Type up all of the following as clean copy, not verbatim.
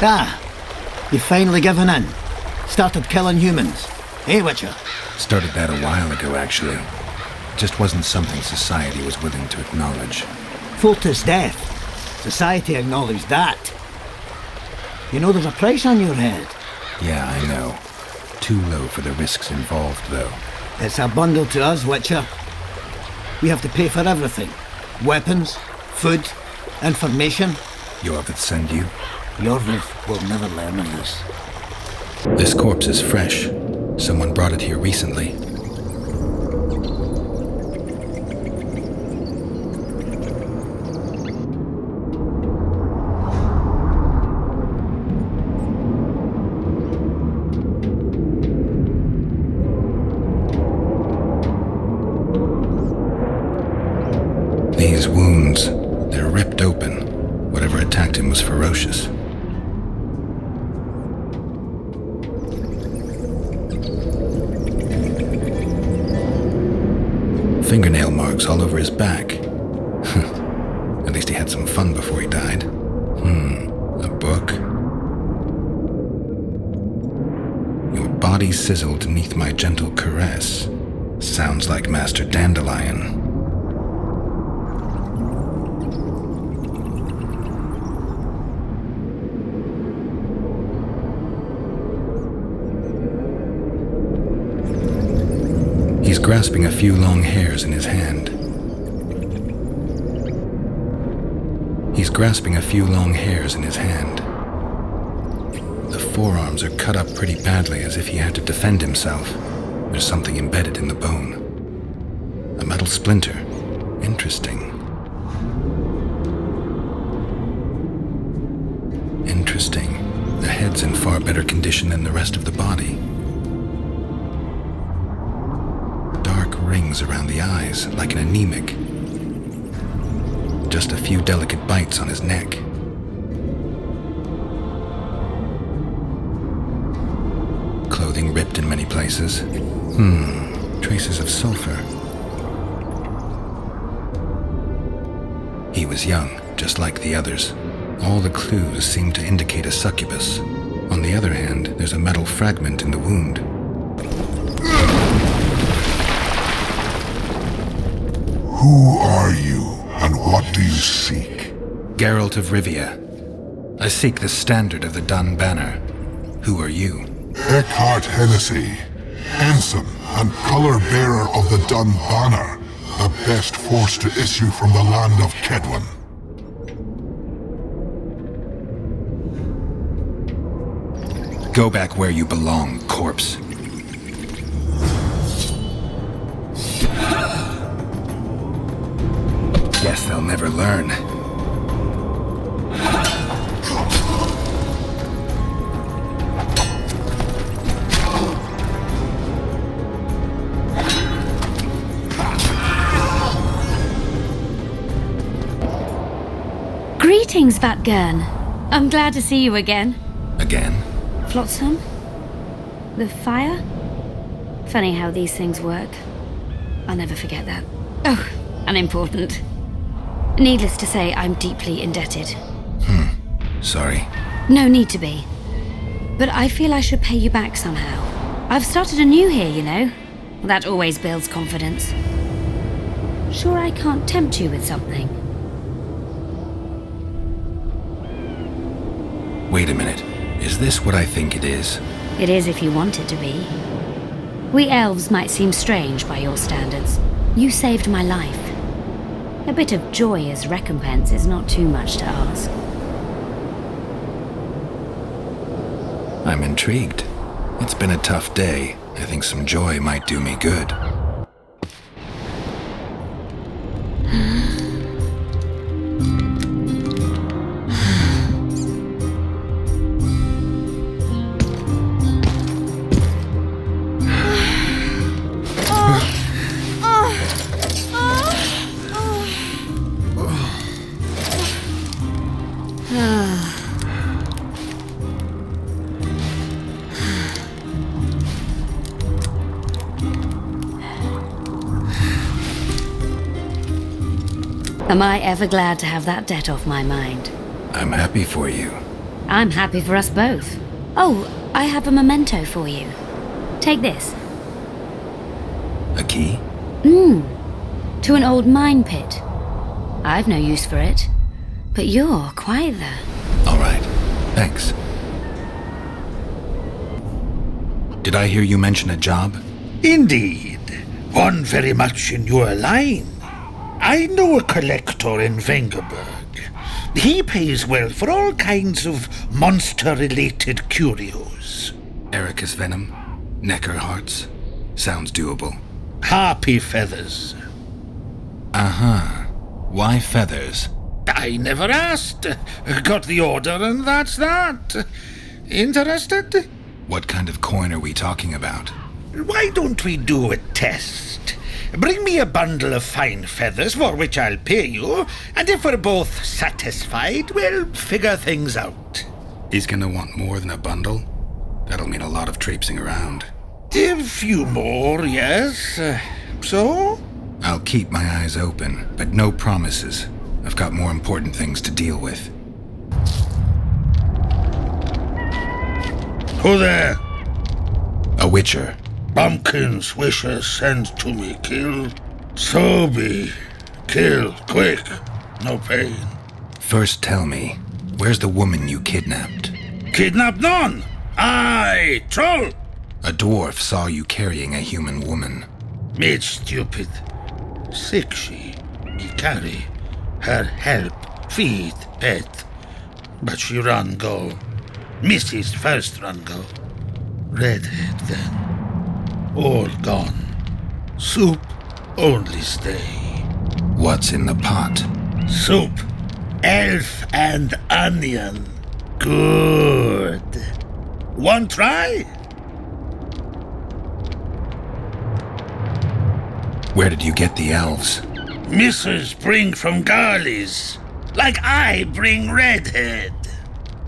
Ah, you've finally given in. Started killing humans. Hey, Witcher? Started that a while ago, actually. Just wasn't something society was willing to acknowledge. Foltest death. Society acknowledged that. You know there's a price on your head. Yeah, I know. Too low for the risks involved, though. It's a bundle to us, Witcher. We have to pay for everything. Weapons, food, information. Iorveth send you? Iorveth will never learn of this. This corpse is fresh. Someone brought it here recently. These wounds, they're ripped open. Whatever attacked him was ferocious. Fingernail marks all over his back. At least he had some fun before he died. A book. Your body sizzled beneath my gentle caress. Sounds like Master Dandelion. He's grasping a few long hairs in his hand. He's grasping a few long hairs in his hand. The forearms are cut up pretty badly, as if he had to defend himself. There's something embedded in the bone. A metal splinter. Interesting. Interesting. The head's in far better condition than the rest of the body. Rings around the eyes, like an anemic. Just a few delicate bites on his neck. Clothing ripped in many places. Traces of sulfur. He was young, just like the others. All the clues seem to indicate a succubus. On the other hand, there's a metal fragment in the wound. Who are you, and what do you seek? Geralt of Rivia. I seek the standard of the Dun Banner. Who are you? Eckhart Hennessy, ensign and color-bearer of the Dun Banner, the best force to issue from the land of Kedwen. Go back where you belong, corpse. Guess they'll never learn. Greetings, Vatgern. I'm glad to see you again. Again? Flotsam? The fire? Funny how these things work. I'll never forget that. Oh, unimportant. Needless to say, I'm deeply indebted. Sorry. No need to be. But I feel I should pay you back somehow. I've started anew here, you know. That always builds confidence. Sure I can't tempt you with something? Wait a minute. Is this what I think it is? It is if you want it to be. We elves might seem strange by your standards. You saved my life. A bit of joy as recompense is not too much to ask. I'm intrigued. It's been a tough day. I think some joy might do me good. Am I ever glad to have that debt off my mind? I'm happy for you. I'm happy for us both. Oh, I have a memento for you. Take this. A key? To an old mine pit. I've no use for it, but you're quite the... All right. Thanks. Did I hear you mention a job? Indeed. One very much in your line. I know a collector in Vengerberg. He pays well for all kinds of monster-related curios. Ericus venom? Necker hearts? Sounds doable. Harpy feathers. Uh-huh. Why feathers? I never asked. Got the order and that's that. Interested? What kind of coin are we talking about? Why don't we do a test? Bring me a bundle of fine feathers for which I'll pay you, and if we're both satisfied, we'll figure things out. He's gonna want more than a bundle? That'll mean a lot of traipsing around. A few more, yes. So? I'll keep my eyes open, but no promises. I've got more important things to deal with. Who there? A witcher. Bumpkin's wishes sent to me, kill. So be. Kill, quick. No pain. First tell me, where's the woman you kidnapped? Kidnap none. Aye, troll. A dwarf saw you carrying a human woman. Made stupid. Sick she carry. Her help, feed, pet. But she run go. Mrs. first run go. Redhead then. All gone. Soup only stay. What's in the pot? Soup. Elf and onion. Good. One try? Where did you get the elves? Mrs. bring from Garley's. Like I bring Redhead.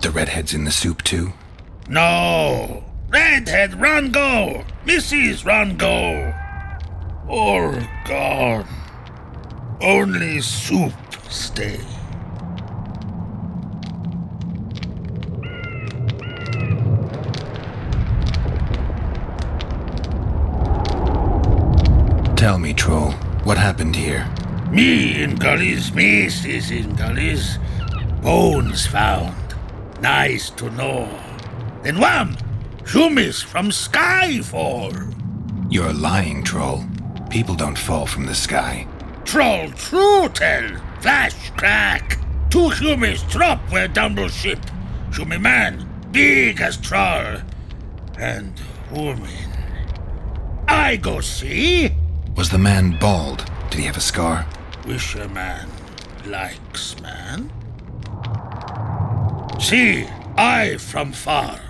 The redhead's in the soup too? No. Redhead run go. Mrs. run go. All gone. Only soup stay. Tell me, troll, what happened here? Me in gullies, Mrs. in gullies. Bones found. Nice to know. Then wham! Humis from sky fall. You're lying, troll. People don't fall from the sky. Troll true tell. Flash crack. 2 humis drop where dumble ship. Humi man, big as troll. And woman. I go see. Was the man bald? Did he have a scar? Wish a man likes man. See, I from far.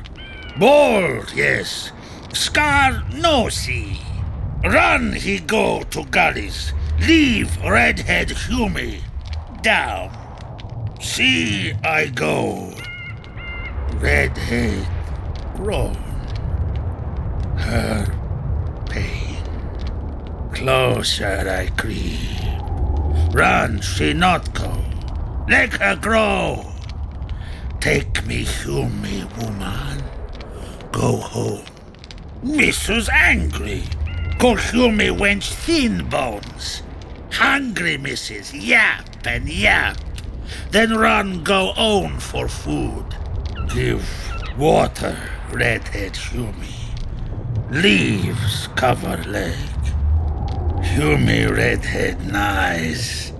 Bald, yes. Scar, no see. Run he go to gullies. Leave redhead Humi. Down. See I go. Redhead grown. Her pain. Closer I creep. Run she not go. Let her grow. Take me Humi woman. Go home. Mrs. angry. Call Humi wench thin bones. Hungry Mrs. Yap and yap. Then run go own for food. Give water redhead Humi. Leaves cover leg. Humi redhead nice.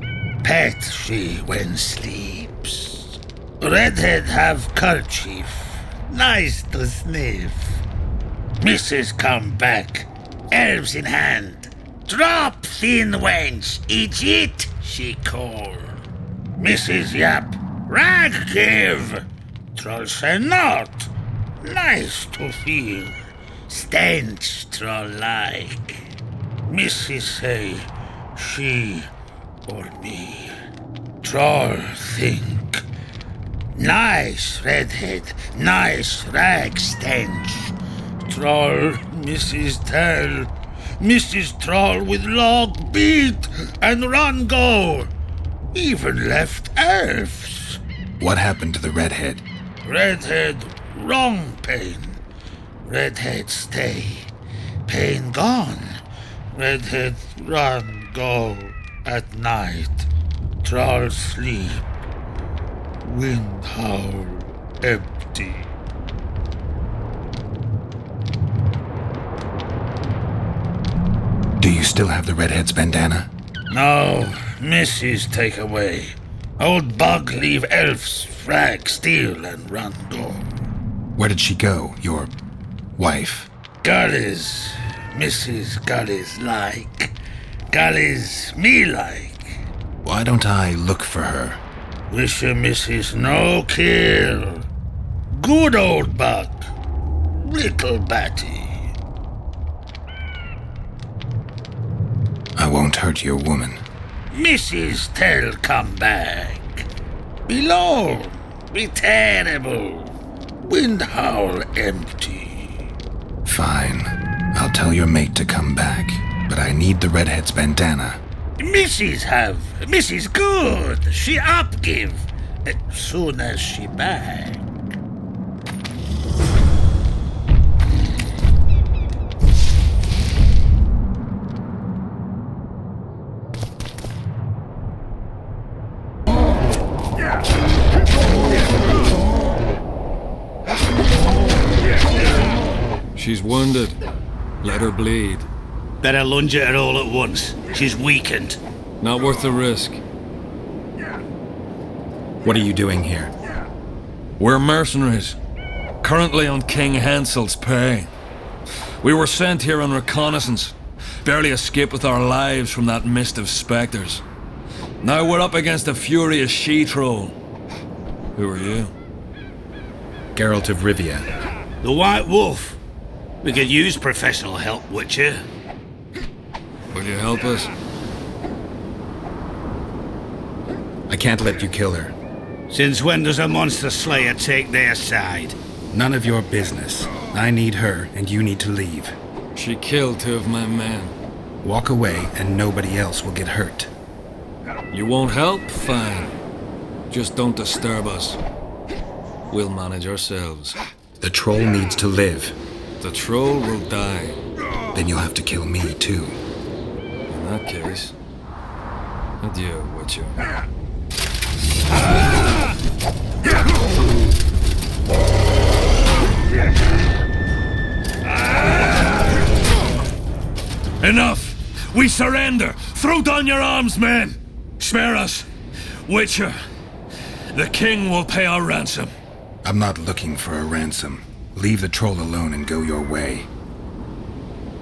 Pet she when sleeps. Redhead have kerchief. Nice to sniff. Mrs. come back. Elves in hand. Drop thin wench. Eat, she call. Mrs. Yap. Rag give. Troll say not. Nice to feel. Stench troll like. Mrs. say she or me. Troll think. Nice redhead, nice rag stench. Troll, Mrs. tell. Mrs. Troll with log beat and run go. Even left elves. What happened to the redhead? Redhead, wrong pain. Redhead, stay. Pain gone. Redhead, run, go. At night. Troll sleep. Wind howl, empty. Do you still have the redhead's bandana? No, missus take away. Old bug leave elves, frag, steal, and run go. Where did she go, your wife? Gullies, Mrs. Gullies like. Gullies me like. Why don't I look for her? Wish your missus no kill. Good old bug. Little batty. I won't hurt your woman. Mrs. Tell come back. Below, be terrible. Wind howl empty. Fine. I'll tell your mate to come back, but I need the redhead's bandana. Mrs. have. Mrs. good. She up give. As soon as she back. She's wounded. Let her bleed. Better lunge at her all at once. She's weakened. Not worth the risk. What are you doing here? We're mercenaries. Currently on King Hansel's pay. We were sent here on reconnaissance. Barely escaped with our lives from that mist of specters. Now we're up against a furious she-troll. Who are you? Geralt of Rivia. The White Wolf. We could use professional help, Witcher. Will you help us? I can't let you kill her. Since when does a monster slayer take their side? None of your business. I need her, and you need to leave. She killed 2 of my men. Walk away, and nobody else will get hurt. You won't help? Fine. Just don't disturb us. We'll manage ourselves. The troll needs to live. The troll will die. Then you'll have to kill me, too. In that case, adieu, Witcher. Enough! We surrender! Throw down your arms, men! Spare us! Witcher, the king will pay our ransom. I'm not looking for a ransom. Leave the troll alone and go your way.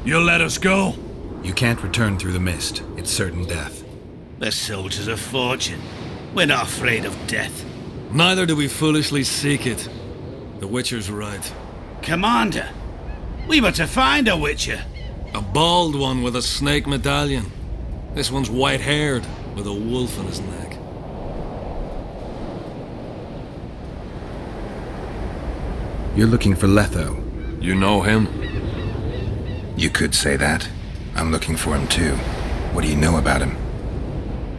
You'll let us go? You can't return through the mist. It's certain death. The soldiers of fortune. We're not afraid of death. Neither do we foolishly seek it. The Witcher's right. Commander, we were to find a Witcher. A bald one with a snake medallion. This one's white-haired, with a wolf on his neck. You're looking for Letho. You know him? You could say that. I'm looking for him too. What do you know about him?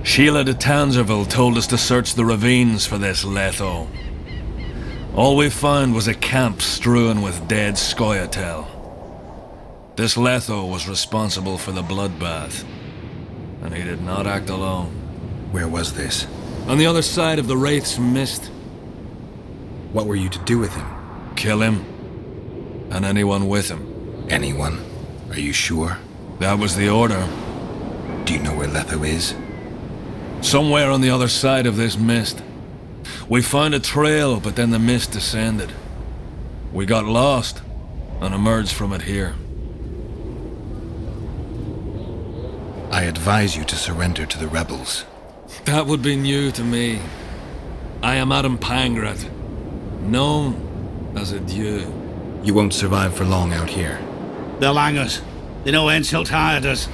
Sheila de Tangerville told us to search the ravines for this Letho. All we found was a camp strewn with dead Scoia'tael. This Letho was responsible for the bloodbath, and he did not act alone. Where was this? On the other side of the Wraith's mist. What were you to do with him? Kill him, and anyone with him. Anyone? Are you sure? That was the order. Do you know where Letho is? Somewhere on the other side of this mist. We found a trail, but then the mist descended. We got lost, and emerged from it here. I advise you to surrender to the rebels. That would be new to me. I am Adam Pangrat, known as a dieu. You won't survive for long out here. They'll hang us. They know Henselt hired us.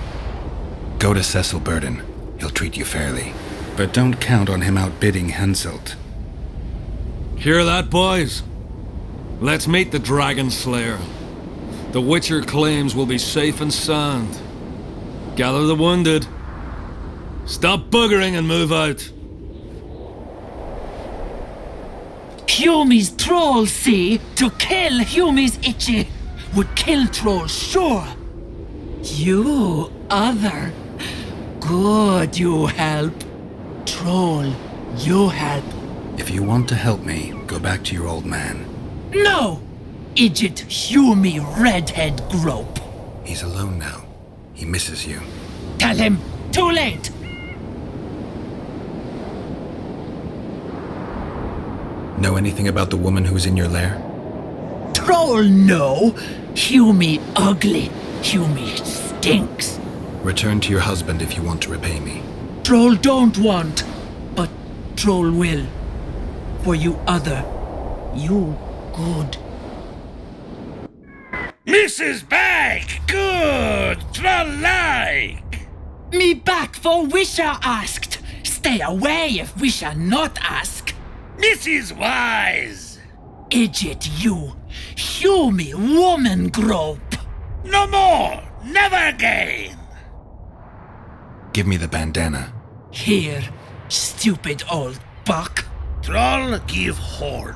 Go to Cecil Burden. He'll treat you fairly. But don't count on him outbidding Henselt. Hear that, boys? Let's meet the Dragon Slayer. The Witcher claims we'll be safe and sound. Gather the wounded. Stop buggering and move out. Humi's troll, see? To kill Humi's itchy would kill trolls, sure. You, other. Good, you help. Troll, you help. If you want to help me, go back to your old man. No! Idiot Humi redhead grope. He's alone now. He misses you. Tell him, too late. Know anything about the woman who's in your lair? Troll, no. Humi ugly. Humi stinks. Return to your husband if you want to repay me. Troll don't want, but Troll will. For you other, you good. Mrs. Back! Good! Troll-like! Me back for Wisha asked. Stay away if Wisha not ask. Mrs. Wise! Idiot you. Humi woman grope. No more! Never again! Give me the bandana. Here, stupid old buck. Troll give horn.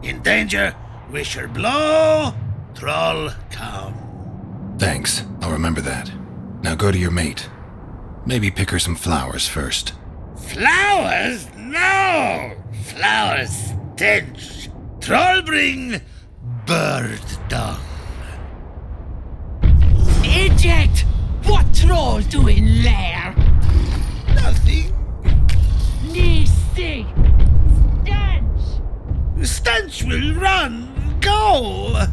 In danger, wisher blow, troll come. Thanks. I'll remember that. Now go to your mate. Maybe pick her some flowers first. Flowers? No! Flowers stench. Troll bring bird dung. Idiot! What troll doing there? Nothing. Nisi! Stench! Stench will run. Go!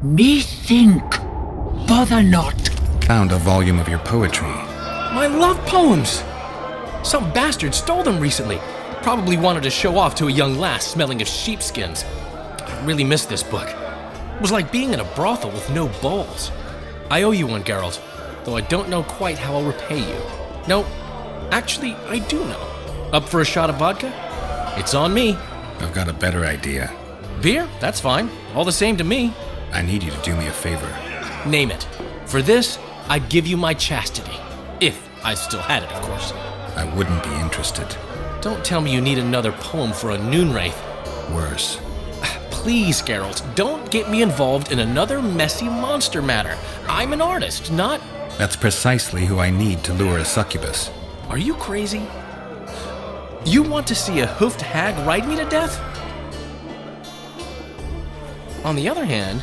Me think. Bother not. Found a volume of your poetry. My love poems! Some bastard stole them recently. Probably wanted to show off to a young lass smelling of sheepskins. I really miss this book. It was like being in a brothel with no balls. I owe you one, Geralt, though I don't know quite how I'll repay you. No, actually, I do know. Up for a shot of vodka? It's on me. I've got a better idea. Beer? That's fine. All the same to me. I need you to do me a favor. Name it. For this, I'd give you my chastity. If I still had it, of course. I wouldn't be interested. Don't tell me you need another poem for a Noonwraith. Worse. Please, Geralt, don't get me involved in another messy monster matter. I'm an artist, not... That's precisely who I need to lure a succubus. Are you crazy? You want to see a hoofed hag ride me to death? On the other hand,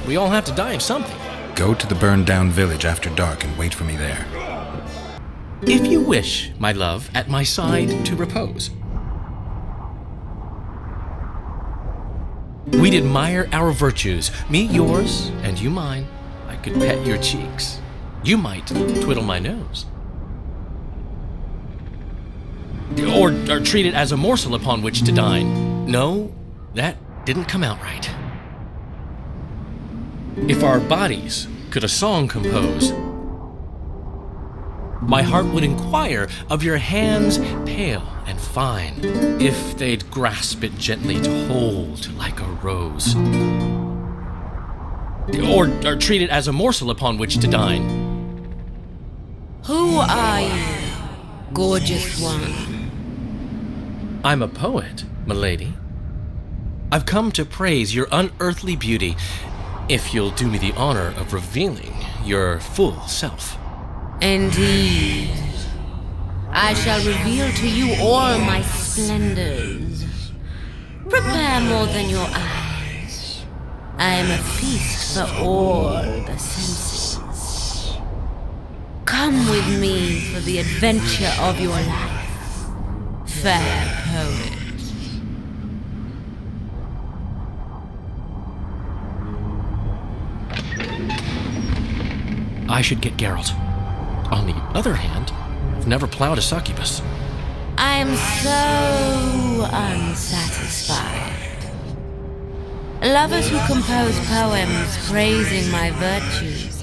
we all have to die of something. Go to the burned-down village after dark and wait for me there. If you wish, my love, at my side to repose. We'd admire our virtues, me yours, and you mine. I could pet your cheeks. You might twiddle my nose. Or treat it as a morsel upon which to dine. No, that didn't come out right. If our bodies could a song compose, my heart would inquire of your hands pale and fine, if they'd grasp it gently to hold like a rose. Or treat it as a morsel upon which to dine. Who are you, gorgeous one? I'm a poet, milady. I've come to praise your unearthly beauty, if you'll do me the honor of revealing your full self. Indeed. I shall reveal to you all my splendors. Prepare more than your eyes. I am a feast for all the senses. Come with me for the adventure of your life, fair poet. I should get Geralt. On the other hand, I've never plowed a succubus. I am so unsatisfied. Lovers who compose poems praising my virtues.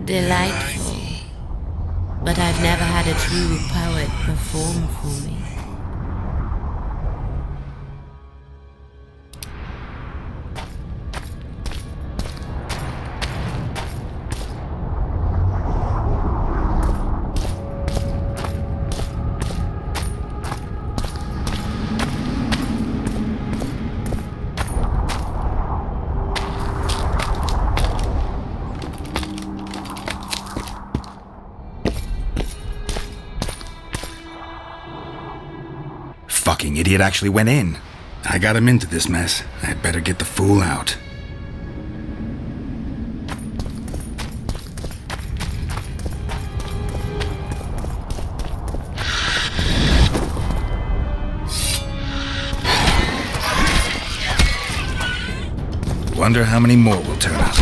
Delightful. But I've never had a true poet perform for me. fucking idiot actually went in. I got him into this mess. I'd better get the fool out. Wonder how many more will turn up.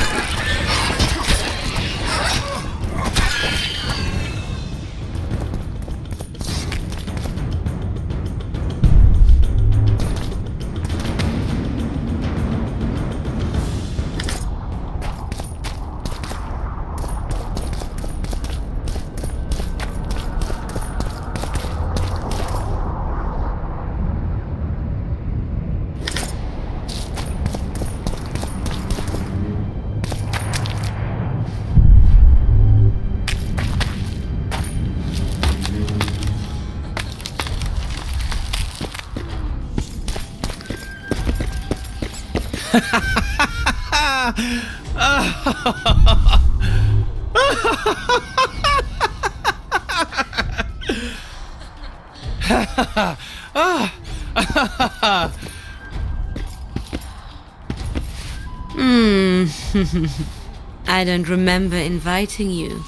I don't remember inviting you,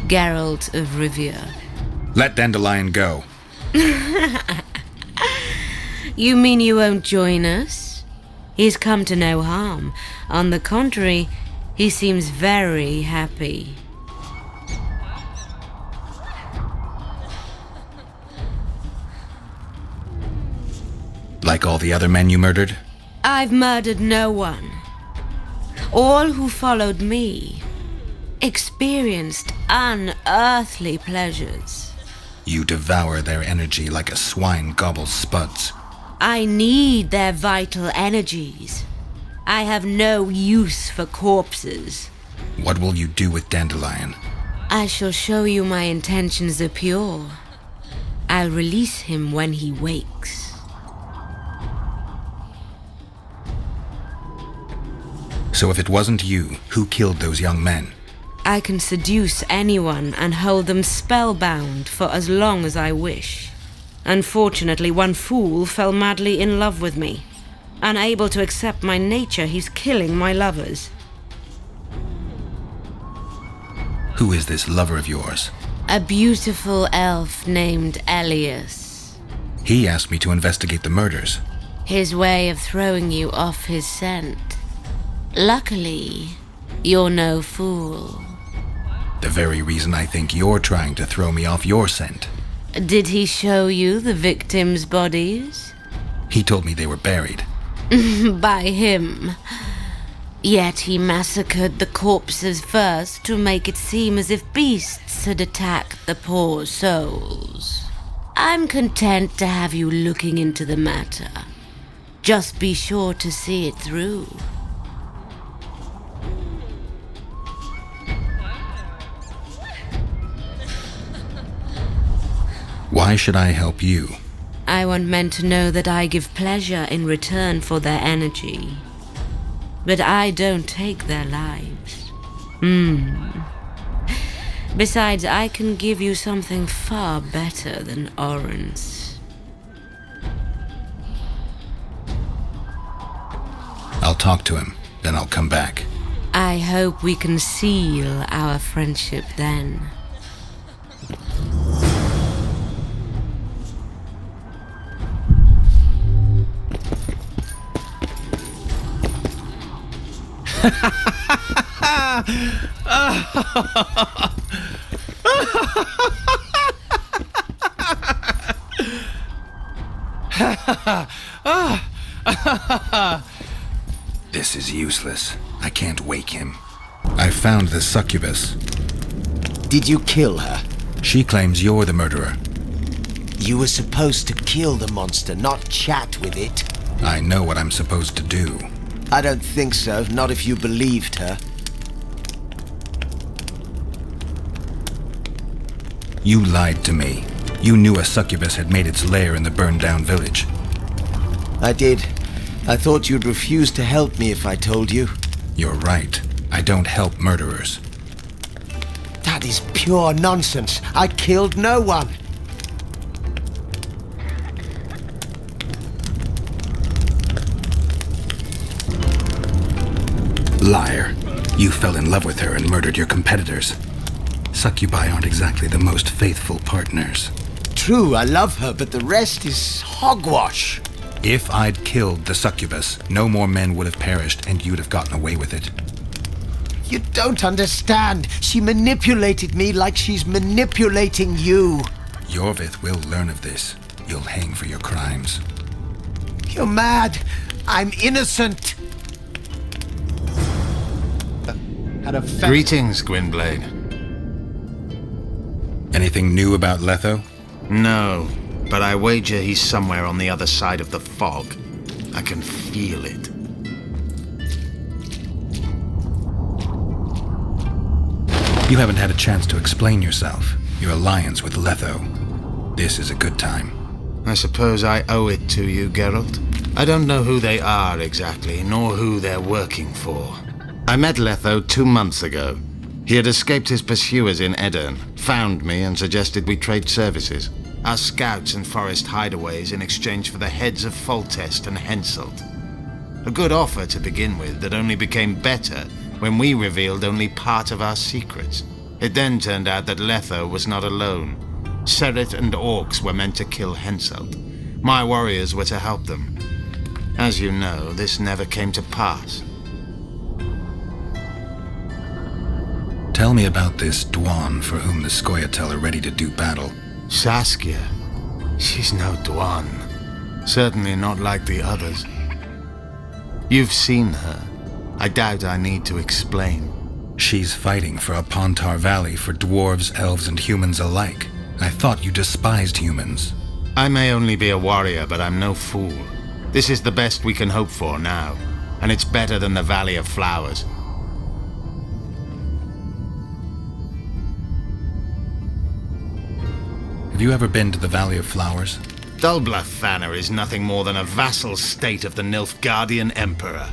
Geralt of Rivia. Let Dandelion go. You mean you won't join us? He's come to no harm. On the contrary, he seems very happy. Like all the other men you murdered? I've murdered no one. All who followed me experienced unearthly pleasures. You devour their energy like a swine gobbles spuds. I need their vital energies. I have no use for corpses. What will you do with Dandelion? I shall show you my intentions are pure. I'll release him when he wakes. So if it wasn't you, who killed those young men? I can seduce anyone and hold them spellbound for as long as I wish. Unfortunately, one fool fell madly in love with me. Unable to accept my nature, he's killing my lovers. Who is this lover of yours? A beautiful elf named Elias. He asked me to investigate the murders. His way of throwing you off his scent. Luckily, you're no fool. The very reason I think you're trying to throw me off your scent. Did he show you the victims' bodies? He told me they were buried. By him. Yet he massacred the corpses first to make it seem as if beasts had attacked the poor souls. I'm content to have you looking into the matter. Just be sure to see it through. Why should I help you? I want men to know that I give pleasure in return for their energy. But I don't take their lives. Besides, I can give you something far better than Oren's. I'll talk to him, then I'll come back. I hope we can seal our friendship then. This is useless. I can't wake him. I found the succubus. Did you kill her? She claims you're the murderer. You were supposed to kill the monster, not chat with it. I know what I'm supposed to do. I don't think so, not if you believed her. You lied to me. You knew a succubus had made its lair in the burned-down village. I did. I thought you'd refuse to help me if I told you. You're right. I don't help murderers. That is pure nonsense. I killed no one. Liar. You fell in love with her and murdered your competitors. Succubi aren't exactly the most faithful partners. True, I love her, but the rest is hogwash. If I'd killed the succubus, no more men would have perished and you'd have gotten away with it. You don't understand. She manipulated me like she's manipulating you. Iorveth will learn of this. You'll hang for your crimes. You're mad. I'm innocent. Greetings, Gwynblade. Anything new about Letho? No, but I wager he's somewhere on the other side of the fog. I can feel it. You haven't had a chance to explain yourself. Your alliance with Letho. This is a good time. I suppose I owe it to you, Geralt. I don't know who they are exactly, nor who they're working for. I met Letho 2 months ago. He had escaped his pursuers in Edirn, found me and suggested we trade services. Our scouts and forest hideaways in exchange for the heads of Foltest and Henselt. A good offer to begin with that only became better when we revealed only part of our secrets. It then turned out that Letho was not alone. Seret and orcs were meant to kill Henselt. My warriors were to help them. As you know, this never came to pass. Tell me about this Dwan for whom the Scoia'tael are ready to do battle. Saskia. She's no Dwan. Certainly not like the others. You've seen her. I doubt I need to explain. She's fighting for a Pontar Valley for dwarves, elves, and humans alike. I thought you despised humans. I may only be a warrior, but I'm no fool. This is the best we can hope for now, and it's better than the Valley of Flowers. Have you ever been to the Valley of Flowers? Dulblathana is nothing more than a vassal state of the Nilfgaardian Emperor.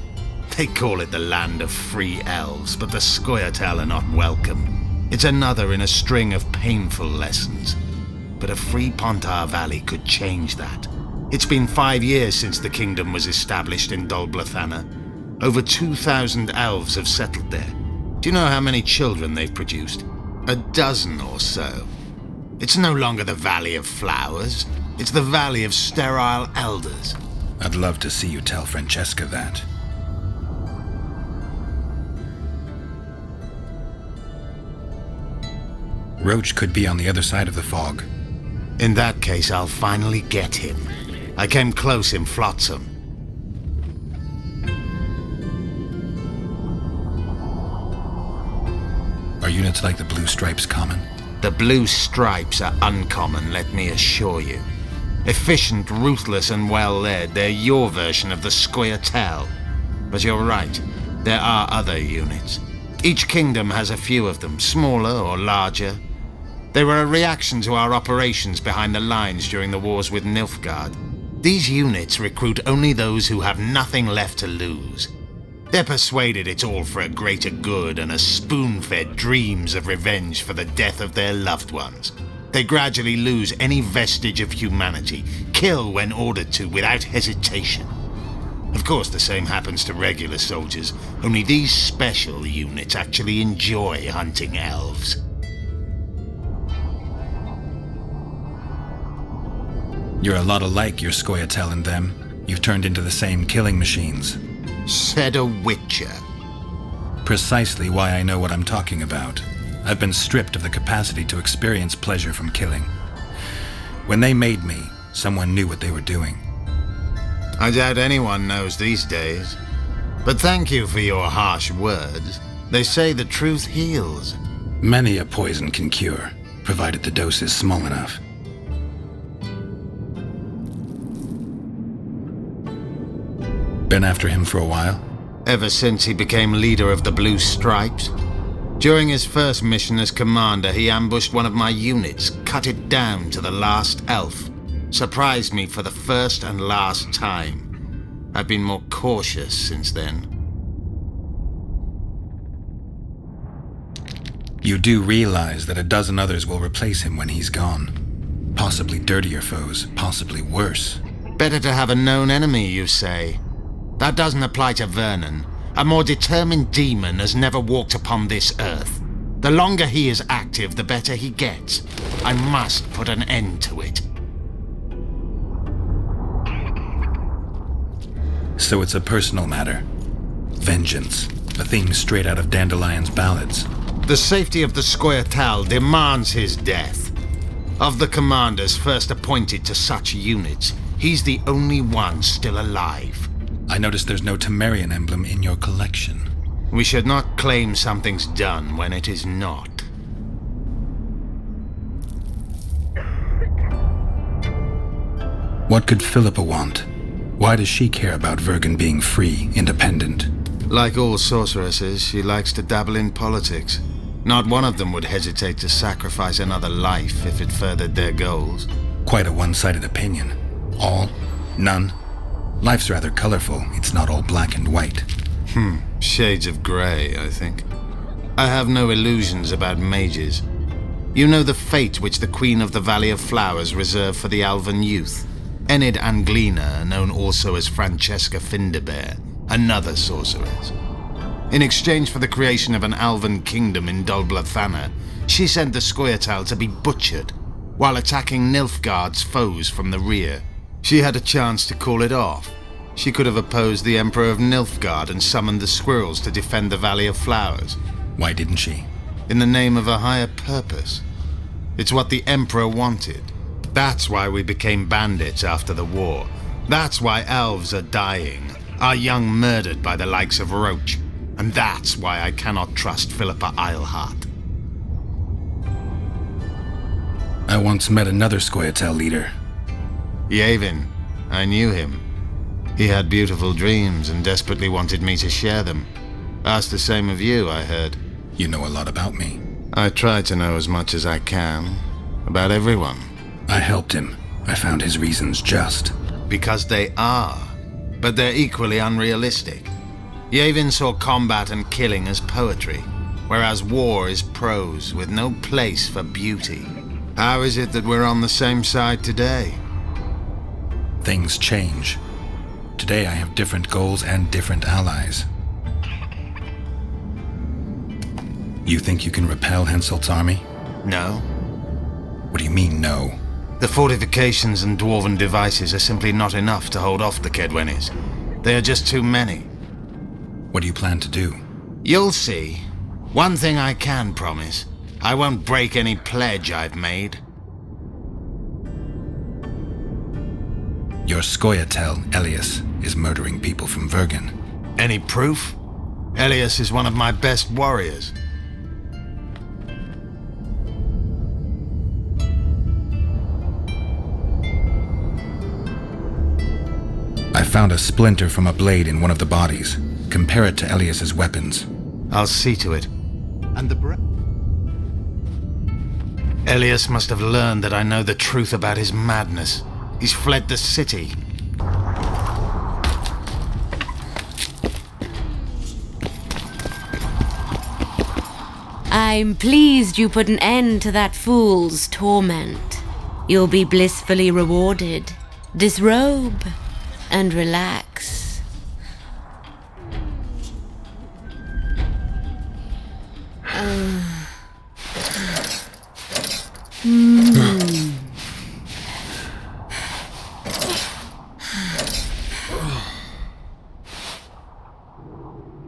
They call it the land of free elves, but the Scoia'tael are not welcome. It's another in a string of painful lessons. But a free Pontar Valley could change that. It's been 5 years since the kingdom was established in Dulblathana. Over 2,000 elves have settled there. Do you know how many children they've produced? 12 or so. It's no longer the Valley of Flowers. It's the Valley of Sterile Elders. I'd love to see you tell Francesca that. Roach could be on the other side of the fog. In that case, I'll finally get him. I came close in Flotsam. Are units like the Blue Stripes common? The Blue Stripes are uncommon, let me assure you. Efficient, ruthless, and well-led, they're your version of the Scoia'tael. But you're right, there are other units. Each kingdom has a few of them, smaller or larger. They were a reaction to our operations behind the lines during the wars with Nilfgaard. These units recruit only those who have nothing left to lose. They're persuaded it's all for a greater good and a spoon-fed dreams of revenge for the death of their loved ones. They gradually lose any vestige of humanity, kill when ordered to without hesitation. Of course, the same happens to regular soldiers, only these special units actually enjoy hunting elves. You're a lot alike your Scoia'tael and them. You've turned into the same killing machines. Said a witcher. Precisely why I know what I'm talking about. I've been stripped of the capacity to experience pleasure from killing. When they made me, someone knew what they were doing. I doubt anyone knows these days. But thank you for your harsh words. They say the truth heals. Many a poison can cure, provided the dose is small enough. Been after him for a while? Ever since he became leader of the Blue Stripes. During his first mission as commander, he ambushed one of my units, cut it down to the last elf. Surprised me for the first and last time. I've been more cautious since then. You do realize that a dozen others will replace him when he's gone. Possibly dirtier foes, possibly worse. Better to have a known enemy, you say? That doesn't apply to Vernon. A more determined demon has never walked upon this earth. The longer he is active, the better he gets. I must put an end to it. So it's a personal matter. Vengeance, a theme straight out of Dandelion's ballads. The safety of the Scoia'tael demands his death. Of the commanders first appointed to such units, he's the only one still alive. I noticed there's no Temerian emblem in your collection. We should not claim something's done when it is not. What could Philippa want? Why does she care about Vergen being free, independent? Like all sorceresses, she likes to dabble in politics. Not one of them would hesitate to sacrifice another life if it furthered their goals. Quite a one-sided opinion. All? None? Life's rather colorful. It's not all black and white. Shades of grey, I think. I have no illusions about mages. You know the fate which the Queen of the Valley of Flowers reserved for the Alvan youth. Enid Anglina, known also as Francesca Finderbear, another sorceress. In exchange for the creation of an Alvan kingdom in Dolblathana, she sent the Scoia'tael to be butchered, while attacking Nilfgaard's foes from the rear. She had a chance to call it off. She could have opposed the Emperor of Nilfgaard and summoned the squirrels to defend the Valley of Flowers. Why didn't she? In the name of a higher purpose. It's what the Emperor wanted. That's why we became bandits after the war. That's why elves are dying, our young murdered by the likes of Roach. And that's why I cannot trust Philippa Eilhart. I once met another Scoia'tael leader. Yavin. I knew him. He had beautiful dreams and desperately wanted me to share them. Asked the same of you, I heard. You know a lot about me. I try to know as much as I can. About everyone. I helped him. I found his reasons just. Because they are. But they're equally unrealistic. Yavin saw combat and killing as poetry, whereas war is prose with no place for beauty. How is it that we're on the same side today? Things change. Today I have different goals and different allies. You think you can repel Henselt's army? No. What do you mean, no? The fortifications and dwarven devices are simply not enough to hold off the Kedwenis. They are just too many. What do you plan to do? You'll see. One thing I can promise. I won't break any pledge I've made. Your Scoia'tael, Elias, is murdering people from Vergen. Any proof? Elias is one of my best warriors. I found a splinter from a blade in one of the bodies. Compare it to Elias's weapons. I'll see to it. And the Elias must have learned that I know the truth about his madness. He's fled the city. I'm pleased you put an end to that fool's torment. You'll be blissfully rewarded. Disrobe and relax.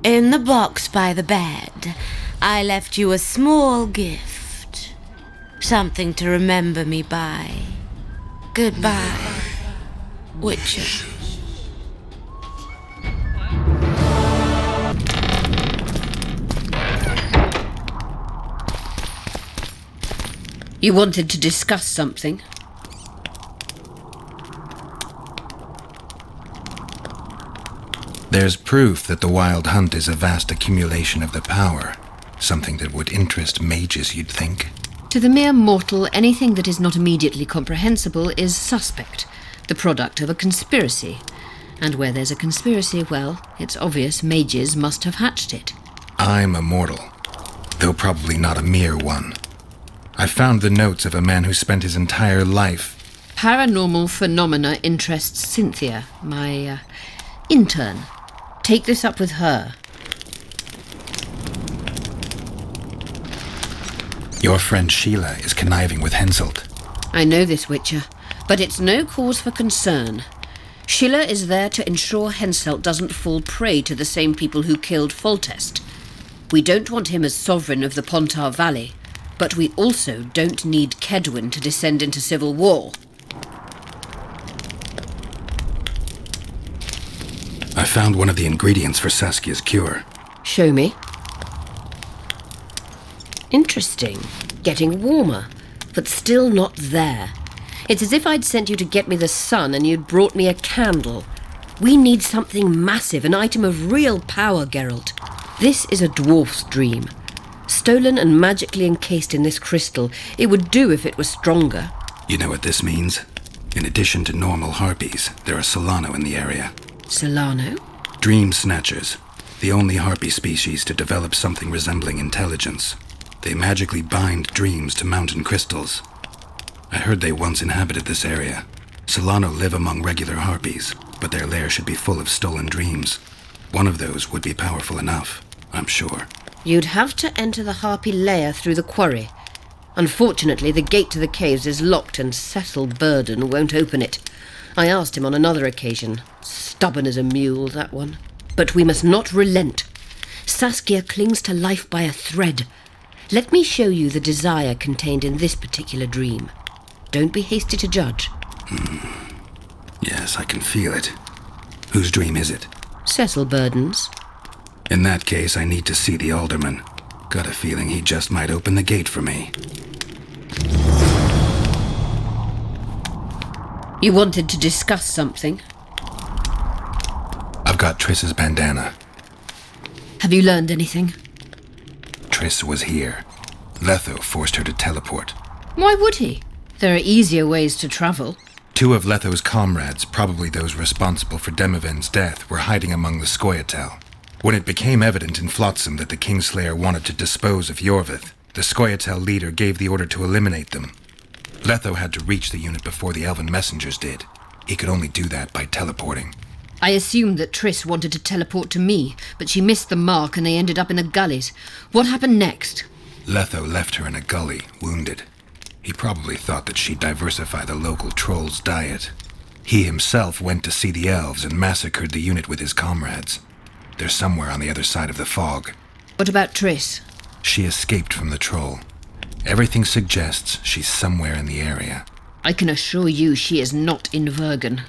In the box by the bed, I left you a small gift. Something to remember me by. Goodbye, Witcher. You wanted to discuss something? There's proof that the Wild Hunt is a vast accumulation of the power. Something that would interest mages, you'd think. To the mere mortal, anything that is not immediately comprehensible is suspect, the product of a conspiracy. And where there's a conspiracy, well, it's obvious mages must have hatched it. I'm a mortal, though probably not a mere one. I found the notes of a man who spent his entire life. Paranormal phenomena interests Cynthia, my intern. Take this up with her. Your friend Sheila is conniving with Henselt. I know this, Witcher, but it's no cause for concern. Sheila is there to ensure Henselt doesn't fall prey to the same people who killed Foltest. We don't want him as sovereign of the Pontar Valley, but we also don't need Kedwin to descend into civil war. I found one of the ingredients for Saskia's cure. Show me. Interesting. Getting warmer, but still not there. It's as if I'd sent you to get me the sun and you'd brought me a candle. We need something massive, an item of real power, Geralt. This is a dwarf's dream. Stolen and magically encased in this crystal, it would do if it were stronger. You know what this means? In addition to normal harpies, there are Solano in the area. Solano? Dream snatchers. The only harpy species to develop something resembling intelligence. They magically bind dreams to mountain crystals. I heard they once inhabited this area. Solano live among regular harpies, but their lair should be full of stolen dreams. One of those would be powerful enough, I'm sure. You'd have to enter the harpy lair through the quarry. Unfortunately, the gate to the caves is locked and Cecil Burden won't open it. I asked him on another occasion. Stubborn as a mule, that one. But we must not relent. Saskia clings to life by a thread. Let me show you the desire contained in this particular dream. Don't be hasty to judge. Yes, I can feel it. Whose dream is it? Cecil Burden's. In that case, I need to see the alderman. Got a feeling he just might open the gate for me. You wanted to discuss something? I've got Triss's bandana. Have you learned anything? Triss was here. Letho forced her to teleport. Why would he? There are easier ways to travel. 2 of Letho's comrades, probably those responsible for Demoven's death, were hiding among the Scoia'tael. When it became evident in Flotsam that the Kingslayer wanted to dispose of Iorveth, the Scoia'tael leader gave the order to eliminate them. Letho had to reach the unit before the elven messengers did. He could only do that by teleporting. I assumed that Triss wanted to teleport to me, but she missed the mark and they ended up in the gullies. What happened next? Letho left her in a gully, wounded. He probably thought that she'd diversify the local trolls' diet. He himself went to see the elves and massacred the unit with his comrades. They're somewhere on the other side of the fog. What about Triss? She escaped from the troll. Everything suggests she's somewhere in the area. I can assure you she is not in Vergen.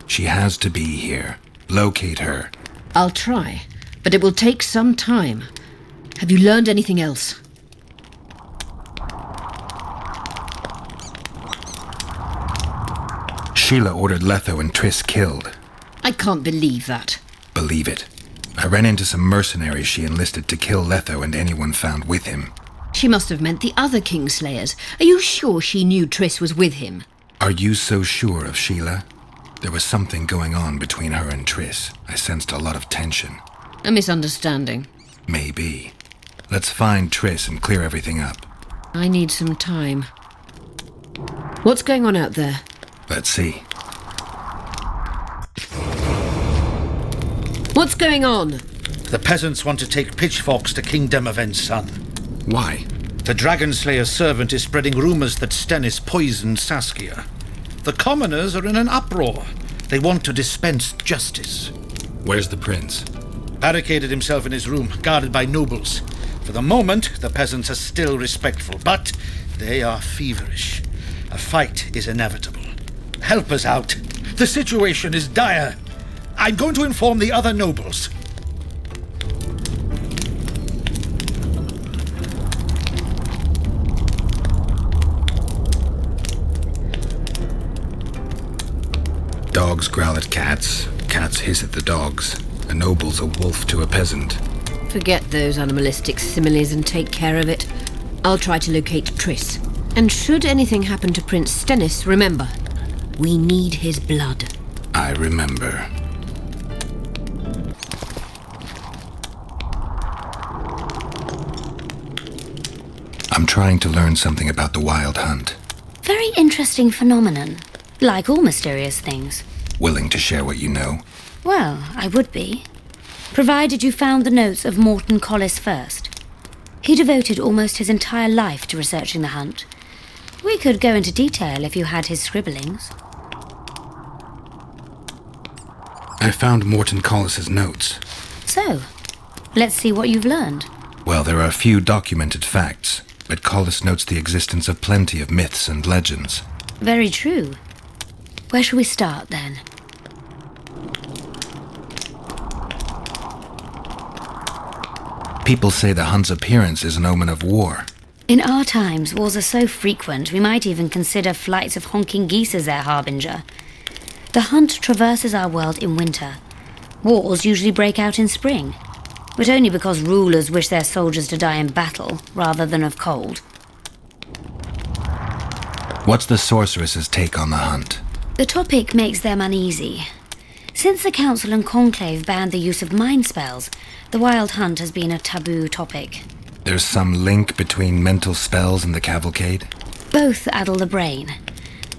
She has to be here. Locate her. I'll try, but it will take some time. Have you learned anything else? Sheila ordered Letho and Triss killed. I can't believe that. Believe it. I ran into some mercenaries she enlisted to kill Letho and anyone found with him. She must have meant the other Kingslayers. Are you sure she knew Triss was with him? Are you so sure of Sheila? There was something going on between her and Triss. I sensed a lot of tension. A misunderstanding. Maybe. Let's find Triss and clear everything up. I need some time. What's going on out there? Let's see. What's going on? The peasants want to take pitchforks to King Demoven's son. Why? The Dragonslayer's servant is spreading rumors that Stennis poisoned Saskia. The commoners are in an uproar. They want to dispense justice. Where's the prince? Barricaded himself in his room, guarded by nobles. For the moment, the peasants are still respectful, but they are feverish. A fight is inevitable. Help us out. The situation is dire. I'm going to inform the other nobles. Dogs growl at cats, cats hiss at the dogs. A noble's a wolf to a peasant. Forget those animalistic similes and take care of it. I'll try to locate Triss. And should anything happen to Prince Stennis, remember, we need his blood. I remember. I'm trying to learn something about the Wild Hunt. Very interesting phenomenon. Like all mysterious things. Willing to share what you know? Well, I would be. Provided you found the notes of Morton Collis first. He devoted almost his entire life to researching the hunt. We could go into detail if you had his scribblings. I found Morton Collis's notes. So, let's see what you've learned. Well, there are a few documented facts, but Collis notes the existence of plenty of myths and legends. Very true. Where shall we start, then? People say the hunt's appearance is an omen of war. In our times, wars are so frequent, we might even consider flights of honking geese as their harbinger. The hunt traverses our world in winter. Wars usually break out in spring, but only because rulers wish their soldiers to die in battle rather than of cold. What's the sorceress's take on the hunt? The topic makes them uneasy. Since the Council and Conclave banned the use of mind spells, the wild hunt has been a taboo topic. There's some link between mental spells and the cavalcade? Both addle the brain.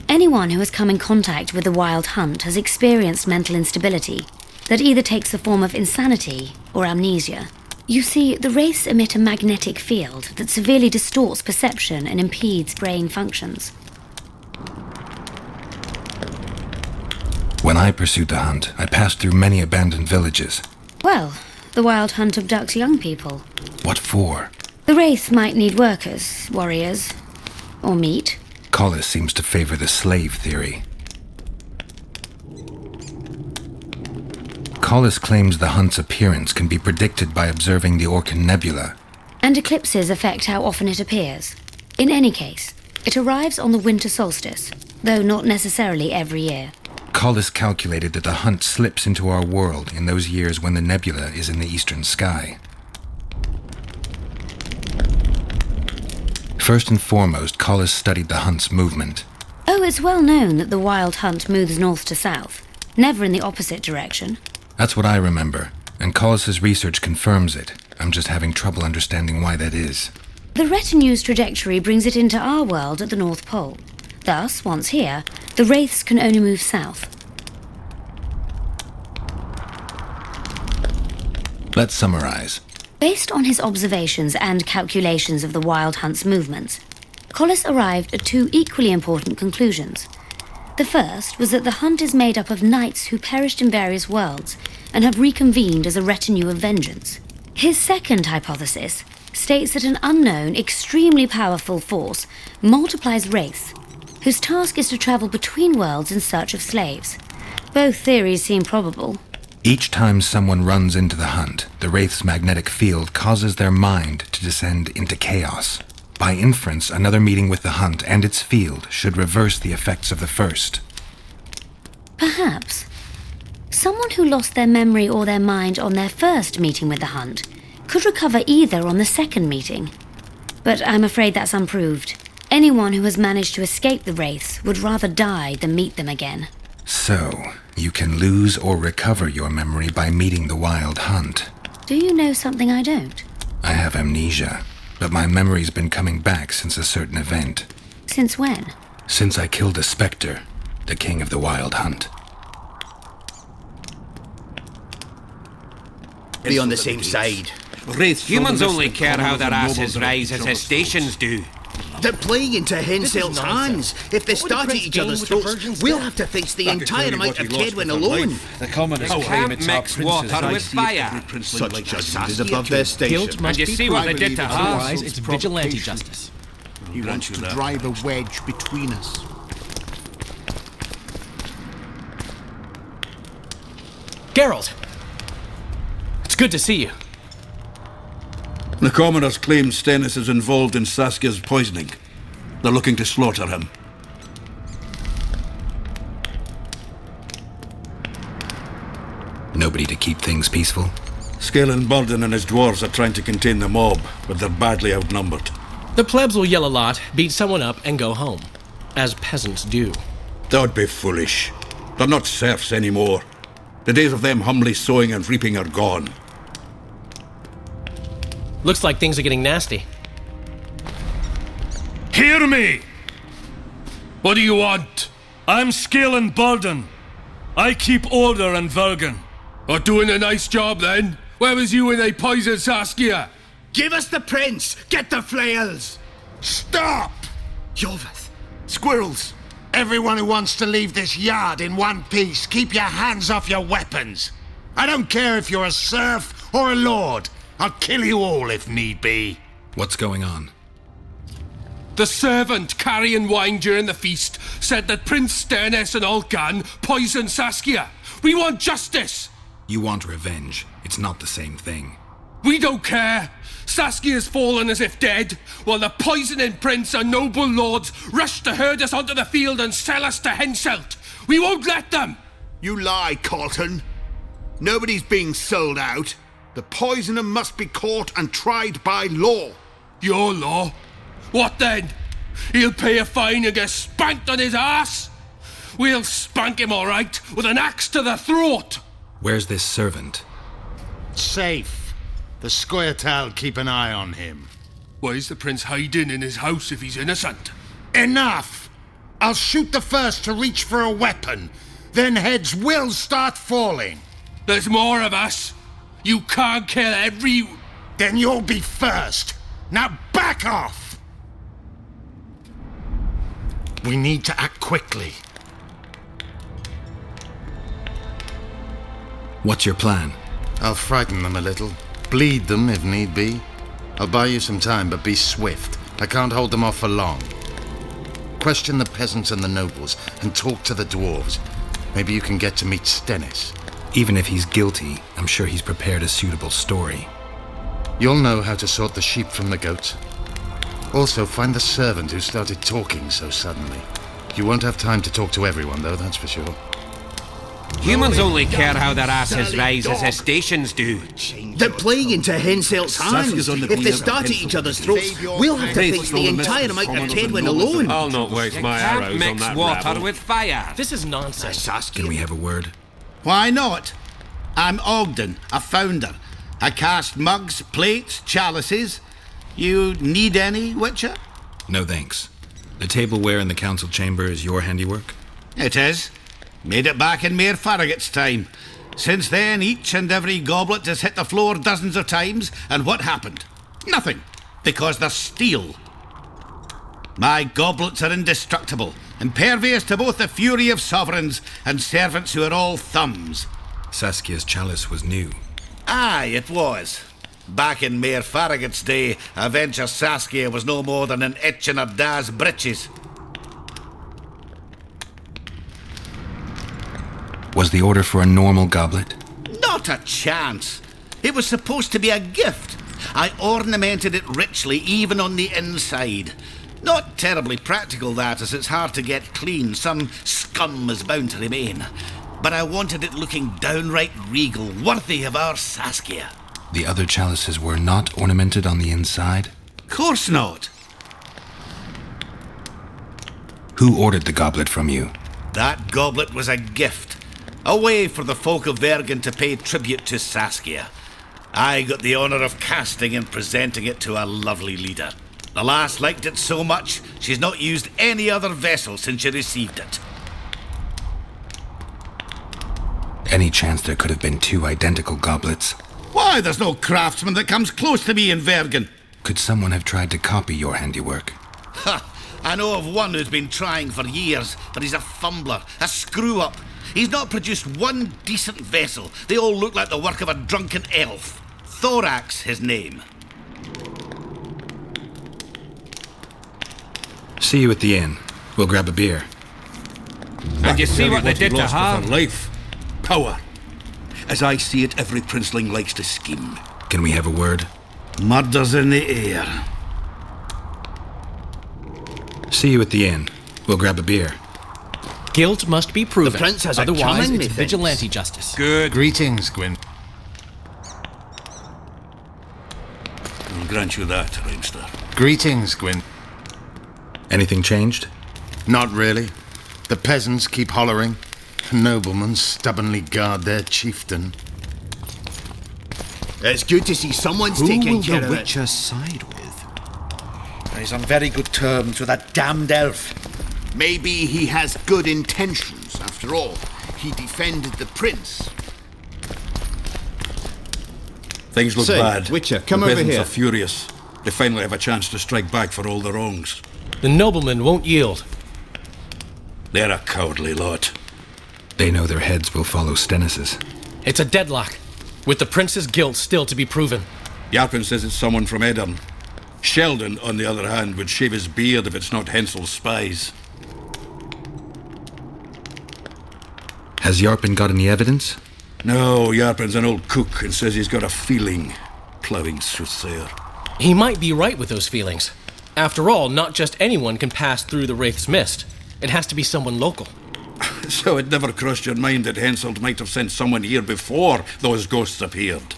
Anyone who has come in contact with the wild hunt has experienced mental instability that either takes the form of insanity or amnesia. You see, the wraiths emit a magnetic field that severely distorts perception and impedes brain functions. When I pursued the hunt, I passed through many abandoned villages. Well, the wild hunt abducts young people. What for? The wraiths might need workers, warriors, or meat. Collis seems to favor the slave theory. Collis claims the hunt's appearance can be predicted by observing the Orcan Nebula. And eclipses affect how often it appears. In any case, it arrives on the winter solstice, though not necessarily every year. Collis calculated that the hunt slips into our world in those years when the nebula is in the eastern sky. First and foremost, Collis studied the hunt's movement. Oh, it's well known that the wild hunt moves north to south, never in the opposite direction. That's what I remember, and Collis's research confirms it. I'm just having trouble understanding why that is. The retinue's trajectory brings it into our world at the North Pole. Thus, once here, the wraiths can only move south. Let's summarize. Based on his observations and calculations of the wild hunt's movements, Collis arrived at two equally important conclusions. The first was that the hunt is made up of knights who perished in various worlds and have reconvened as a retinue of vengeance. His second hypothesis states that an unknown, extremely powerful force multiplies wraiths, whose task is to travel between worlds in search of slaves. Both theories seem probable. Each time someone runs into the hunt, the wraith's magnetic field causes their mind to descend into chaos. By inference, another meeting with the hunt and its field should reverse the effects of the first. Perhaps. Someone who lost their memory or their mind on their first meeting with the hunt could recover either on the second meeting. But I'm afraid that's unproved. Anyone who has managed to escape the wraiths would rather die than meet them again. So, you can lose or recover your memory by meeting the wild hunt. Do you know something I don't? I have amnesia, but my memory's been coming back since a certain event. Since when? Since I killed a spectre, the king of the wild hunt. Be on the same side. Humans only care how their asses rise as his stations do. They're playing into Henselt's hands. If they start at each other's throats, we'll have to face the entire amount of Kedwin alone. The commoners claim it's our prince's water with fire. Such justice is above their station. And you see what they did to her? Otherwise, it's vigilante justice. He wants to drive a wedge between us. Geralt! It's good to see you. The commoners claim Stennis is involved in Saskia's poisoning. They're looking to slaughter him. Nobody to keep things peaceful? Scalen Burden and his dwarves are trying to contain the mob, but they're badly outnumbered. The plebs will yell a lot, beat someone up, and go home. As peasants do. That would be foolish. They're not serfs anymore. The days of them humbly sowing and reaping are gone. Looks like things are getting nasty. Hear me! What do you want? I'm Scalen Burden. I keep order in Vergen. Or doing a nice job then? Where was you when they poisoned Saskia? Give us the prince! Get the flails! Stop! Iorveth! Squirrels! Everyone who wants to leave this yard in one piece, keep your hands off your weapons. I don't care if you're a serf or a lord. I'll kill you all if need be. What's going on? The servant carrying wine during the feast said that Prince Stennis and Olcan poisoned Saskia. We want justice! You want revenge. It's not the same thing. We don't care. Saskia's fallen as if dead, while the poisoning prince and noble lords rush to herd us onto the field and sell us to Henselt. We won't let them! You lie, Colton. Nobody's being sold out. The poisoner must be caught and tried by law. Your law? What then? He'll pay a fine and get spanked on his ass? We'll spank him all right, with an axe to the throat! Where's this servant? Safe. The Scoia'tael keep an eye on him. Why's the prince hiding in his house if he's innocent? Enough! I'll shoot the first to reach for a weapon. Then heads will start falling. There's more of us. You can't kill every... Then you'll be first. Now back off! We need to act quickly. What's your plan? I'll frighten them a little. Bleed them if need be. I'll buy you some time, but be swift. I can't hold them off for long. Question the peasants and the nobles, and talk to the dwarves. Maybe you can get to meet Stennis. Even if he's guilty, I'm sure he's prepared a suitable story. You'll know how to sort the sheep from the goats. Also, find the servant who started talking so suddenly. You won't have time to talk to everyone, though, that's for sure. Humans only care how their asses rise as their stations do. They're playing into Henselt's hands. If they start at each other's throats, we'll have to face the entire amount of Tedwin alone. I'll not waste my arrows on that water rabble. With fire. This is nonsense. Can we have a word? Why not? I'm Ogden, a founder. I cast mugs, plates, chalices. You need any, Witcher? No thanks. The tableware in the council chamber is your handiwork? It is. Made it back in Mayor Farragut's time. Since then, each and every goblet has hit the floor dozens of times, and what happened? Nothing, because they're steel. My goblets are indestructible, impervious to both the fury of sovereigns and servants who are all thumbs. Saskia's chalice was new. Aye, it was. Back in Mayor Farragut's day, I venture Saskia was no more than an itch in her da's breeches. Was the order for a normal goblet? Not a chance. It was supposed to be a gift. I ornamented it richly, even on the inside. Not terribly practical, that, as it's hard to get clean. Some scum is bound to remain. But I wanted it looking downright regal, worthy of our Saskia. The other chalices were not ornamented on the inside? Course not. Who ordered the goblet from you? That goblet was a gift. A way for the folk of Vergen to pay tribute to Saskia. I got the honour of casting and presenting it to a lovely leader. The lass liked it so much, she's not used any other vessel since she received it. Any chance there could have been two identical goblets? Why, there's no craftsman that comes close to me in Vergen. Could someone have tried to copy your handiwork? Ha! I know of one who's been trying for years, but he's a fumbler, a screw-up. He's not produced one decent vessel. They all look like the work of a drunken elf. Thorax, his name. See you at the inn. We'll grab a beer. And you see what they did to her? Life. Power. As I see it, every princeling likes to scheme. Can we have a word? Murder's in the air. See you at the inn. We'll grab a beer. Guilt must be proven. The prince has otherwise a it's vigilante justice. Good. Greetings, Gwyn. I'll grant you that, Reinster. Greetings, Gwyn. Anything changed? Not really. The peasants keep hollering. Noblemen stubbornly guard their chieftain. It's good to see someone's taking care of it. Who will the Witcher side with? He's on very good terms with that damned elf. Maybe he has good intentions, after all. He defended the prince. Things look Say, bad. Witcher, come the over peasants here. are furious. They finally have a chance to strike back for all the wrongs. The noblemen won't yield. They're a cowardly lot. They know their heads will follow Stennis's. It's a deadlock, with the prince's guilt still to be proven. Yarpen says it's someone from Edern. Sheldon, on the other hand, would shave his beard if it's not Hensel's spies. Has Yarpen got any evidence? No, Yarpen's an old cook and says he's got a feeling. Ploughing soothsayer. He might be right with those feelings. After all, not just anyone can pass through the Wraith's mist. It has to be someone local. So it never crossed your mind that Henselt might have sent someone here before those ghosts appeared?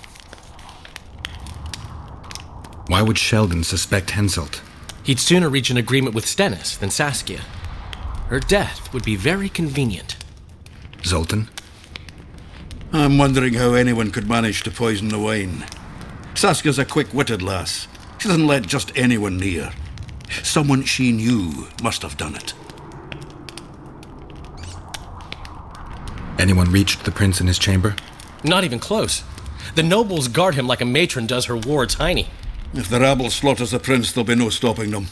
Why would Sheldon suspect Henselt? He'd sooner reach an agreement with Stennis than Saskia. Her death would be very convenient. Zoltan? I'm wondering how anyone could manage to poison the wine. Saskia's a quick-witted lass. She doesn't let just anyone near. Someone she knew must have done it. Anyone reached the prince in his chamber? Not even close. The nobles guard him like a matron does her ward's hiney. If the rabble slaughters the prince, there'll be no stopping them.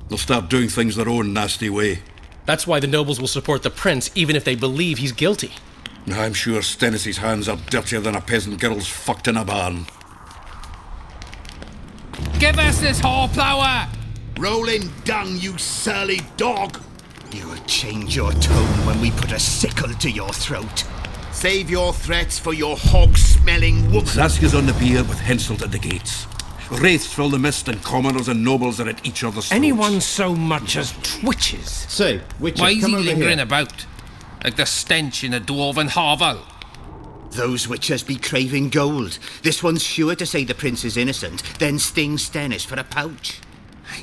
They'll start doing things their own nasty way. That's why the nobles will support the prince, even if they believe he's guilty. I'm sure Stennis' hands are dirtier than a peasant girl's fucked in a barn. Give us this horplower! Rolling dung, you surly dog! You'll change your tone when we put a sickle to your throat. Save your threats for your hog-smelling woman. Saskia's on the pier with Henselt at the gates. Wraiths fill the mist and commoners and nobles are at each other's throats. Anyone so much as twitches. Say, Witcher, Why is come he over lingering here. about? Like the stench in a dwarven hovel. Those witchers be craving gold. This one's sure to say the prince is innocent, then sting Stennis for a pouch.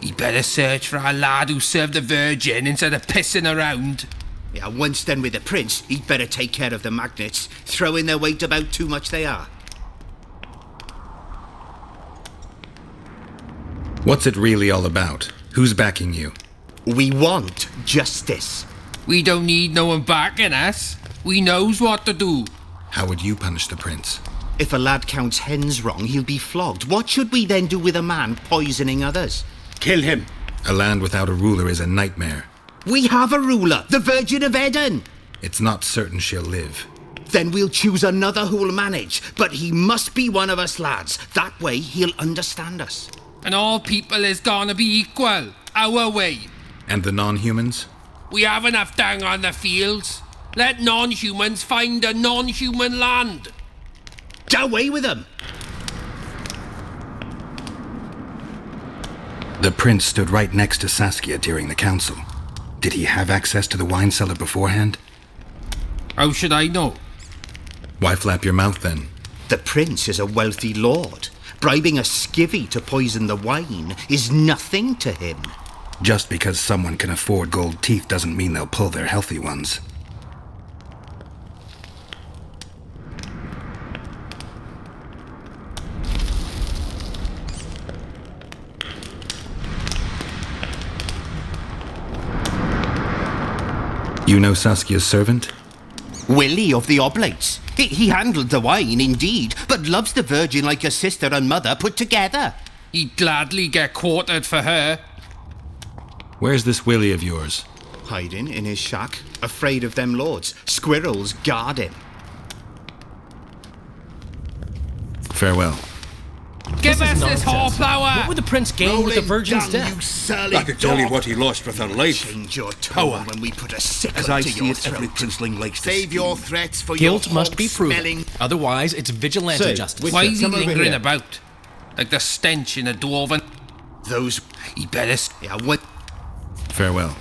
He better search for a lad who served the Virgin instead of pissing around. Yeah, once done with the prince, he'd better take care of the magnets, throwing their weight about too much they are. What's it really all about? Who's backing you? We want justice. We don't need no one backing us. We knows what to do. How would you punish the prince? If a lad counts hens wrong, he'll be flogged. What should we then do with a man poisoning others? Kill him. A land without a ruler is a nightmare. We have a ruler, the Virgin of Edern. It's not certain she'll live. Then we'll choose another who'll manage, but he must be one of us lads. That way he'll understand us. And all people is gonna be equal, our way. And the non-humans? We have enough dung on the fields. Let non-humans find a non-human land. Away with them! The prince stood right next to Saskia during the council. Did he have access to the wine cellar beforehand? How should I know? Why flap your mouth then? The prince is a wealthy lord. Bribing a skivvy to poison the wine is nothing to him. Just because someone can afford gold teeth doesn't mean they'll pull their healthy ones. You know Saskia's servant? Willie of the Oblates. He handled the wine, indeed, but loves the Virgin like a sister and mother put together. He'd gladly get quartered for her. Where's this Willie of yours? Hiding in his shack, afraid of them lords. Squirrels guard him. Farewell. Give us this horplower! What would the prince gain with the Virgin's death? I could tell you what he lost with her life. Change your tone Power. when we put a sickle As I to see your it, every throat. princeling likes to Save steal. your threats for Guilt your must be proven. hog-smelling. Otherwise, it's vigilante Say, justice. Why is he come over lingering here. about? Like the stench in a dwarven... Those... He better... Yeah, what... Farewell.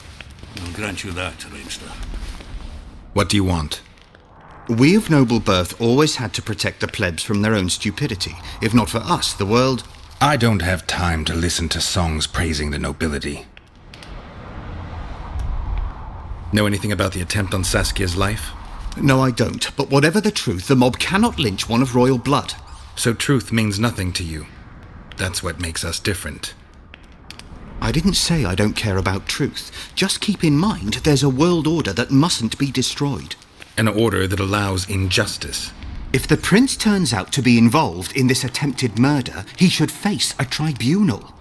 I'll grant you that, Reinster. What do you want? We of noble birth always had to protect the plebs from their own stupidity. If not for us, the world... I don't have time to listen to songs praising the nobility. Know anything about the attempt on Saskia's life? No, I don't. But whatever the truth, the mob cannot lynch one of royal blood. So truth means nothing to you. That's what makes us different. I didn't say I don't care about truth. Just keep in mind there's a world order that mustn't be destroyed. An order that allows injustice. If the prince turns out to be involved in this attempted murder, he should face a tribunal.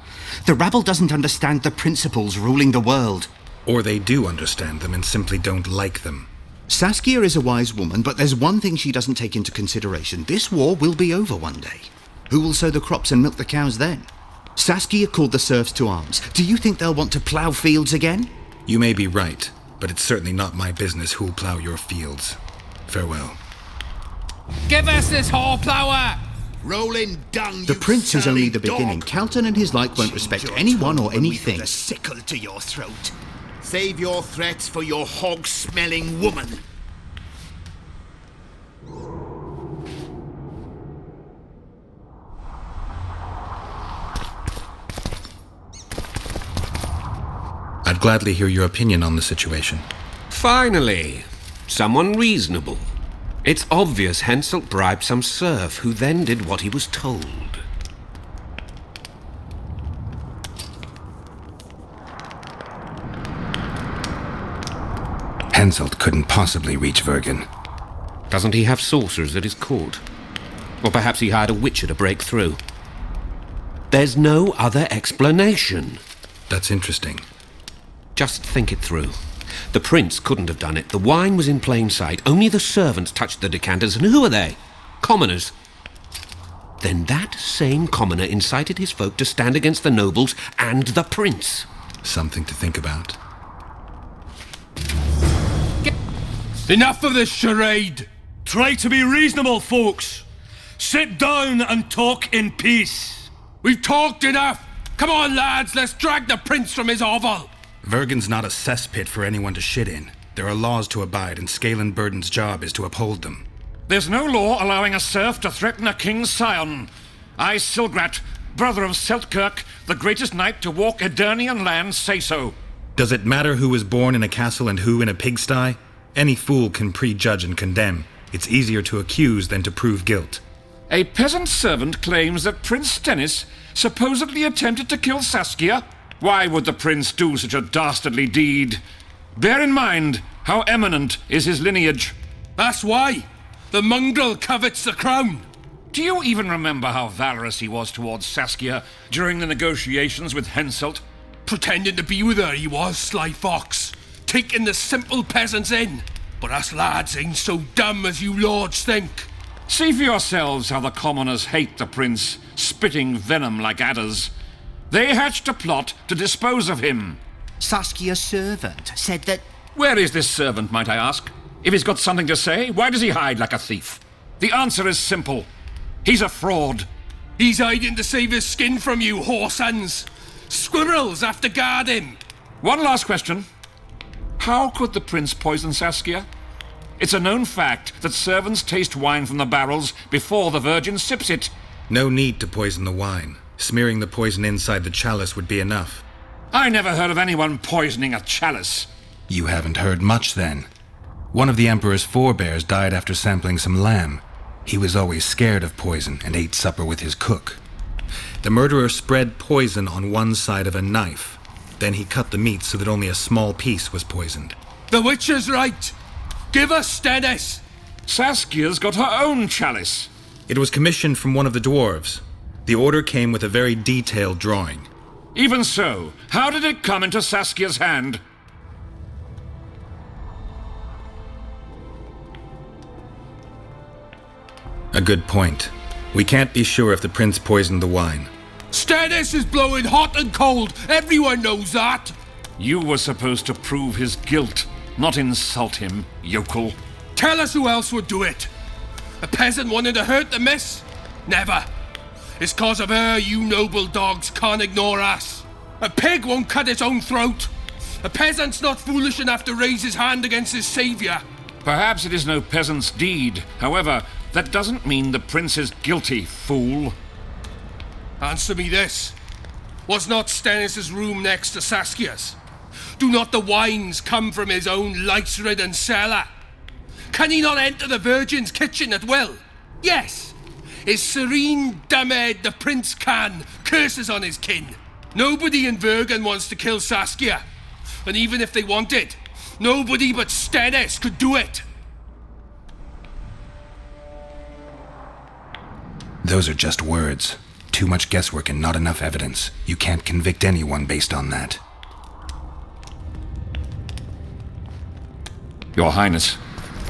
The rabble doesn't understand the principles ruling the world. Or they do understand them and simply don't like them. Saskia is a wise woman, but there's one thing she doesn't take into consideration. This war will be over one day. Who will sow the crops and milk the cows then? Saskia called the serfs to arms. Do you think they'll want to plough fields again? You may be right, but it's certainly not my business who'll plough your fields. Farewell. Give us this whore plower! Rolling dung, the prince is only the beginning. Calton and his like won't respect anyone or anything. A sickle to your throat. Save your threats for your hog-smelling woman. I'd gladly hear your opinion on the situation. Finally, someone reasonable. It's obvious Henselt bribed some serf who then did what he was told. Henselt couldn't possibly reach Vergen. Doesn't he have sorcerers at his court? Or perhaps he hired a witcher to break through. There's no other explanation. That's interesting. Just think it through. The prince couldn't have done it. The wine was in plain sight. Only the servants touched the decanters, and who are they? Commoners. Then that same commoner incited his folk to stand against the nobles and the prince. Something to think about. Enough of this charade! Try to be reasonable, folks. Sit down and talk in peace. We've talked enough! Come on, lads, let's drag the prince from his hovel! Vergen's not a cesspit for anyone to shit in. There are laws to abide, and Scalen Burden's job is to uphold them. There's no law allowing a serf to threaten a king's scion. I, Silgrat, brother of Seltkirk, the greatest knight to walk Edirnian land, say so. Does it matter who was born in a castle and who in a pigsty? Any fool can prejudge and condemn. It's easier to accuse than to prove guilt. A peasant servant claims that Prince Stennis supposedly attempted to kill Saskia. Why would the prince do such a dastardly deed? Bear in mind how eminent is his lineage. That's why. The mongrel covets the crown. Do you even remember how valorous he was towards Saskia during the negotiations with Henselt? Pretending to be with her, he was, sly fox. Taking the simple peasants in. But us lads ain't so dumb as you lords think. See for yourselves how the commoners hate the prince, spitting venom like adders. They hatched a plot to dispose of him. Saskia's servant said that... Where is this servant, might I ask? If he's got something to say, why does he hide like a thief? The answer is simple. He's a fraud. He's hiding to save his skin from you, whoresons. Squirrels have to guard him. One last question. How could the prince poison Saskia? It's a known fact that servants taste wine from the barrels before the virgin sips it. No need to poison the wine. Smearing the poison inside the chalice would be enough. I never heard of anyone poisoning a chalice. You haven't heard much, then. One of the Emperor's forebears died after sampling some lamb. He was always scared of poison and ate supper with his cook. The murderer spread poison on one side of a knife. Then he cut the meat so that only a small piece was poisoned. The witch is right. Give us Stennis. Saskia's got her own chalice. It was commissioned from one of the dwarves. The order came with a very detailed drawing. Even so, how did it come into Saskia's hand? A good point. We can't be sure if the prince poisoned the wine. Stennis is blowing hot and cold. Everyone knows that. You were supposed to prove his guilt, not insult him, yokel. Tell us who else would do it. A peasant wanted to hurt the miss? Never. It's cause of her you noble dogs can't ignore us. A pig won't cut its own throat. A peasant's not foolish enough to raise his hand against his saviour. Perhaps it is no peasant's deed. However, that doesn't mean the prince is guilty, fool. Answer me this. Was not Stennis' room next to Saskia's? Do not the wines come from his own lice-ridden cellar? Can he not enter the Virgin's kitchen at will? Yes. His serene dumbhead, the prince can, curses on his kin. Nobody in Vergen wants to kill Saskia. And even if they wanted, nobody but Stennis could do it. Those are just words. Too much guesswork and not enough evidence. You can't convict anyone based on that. Your Highness,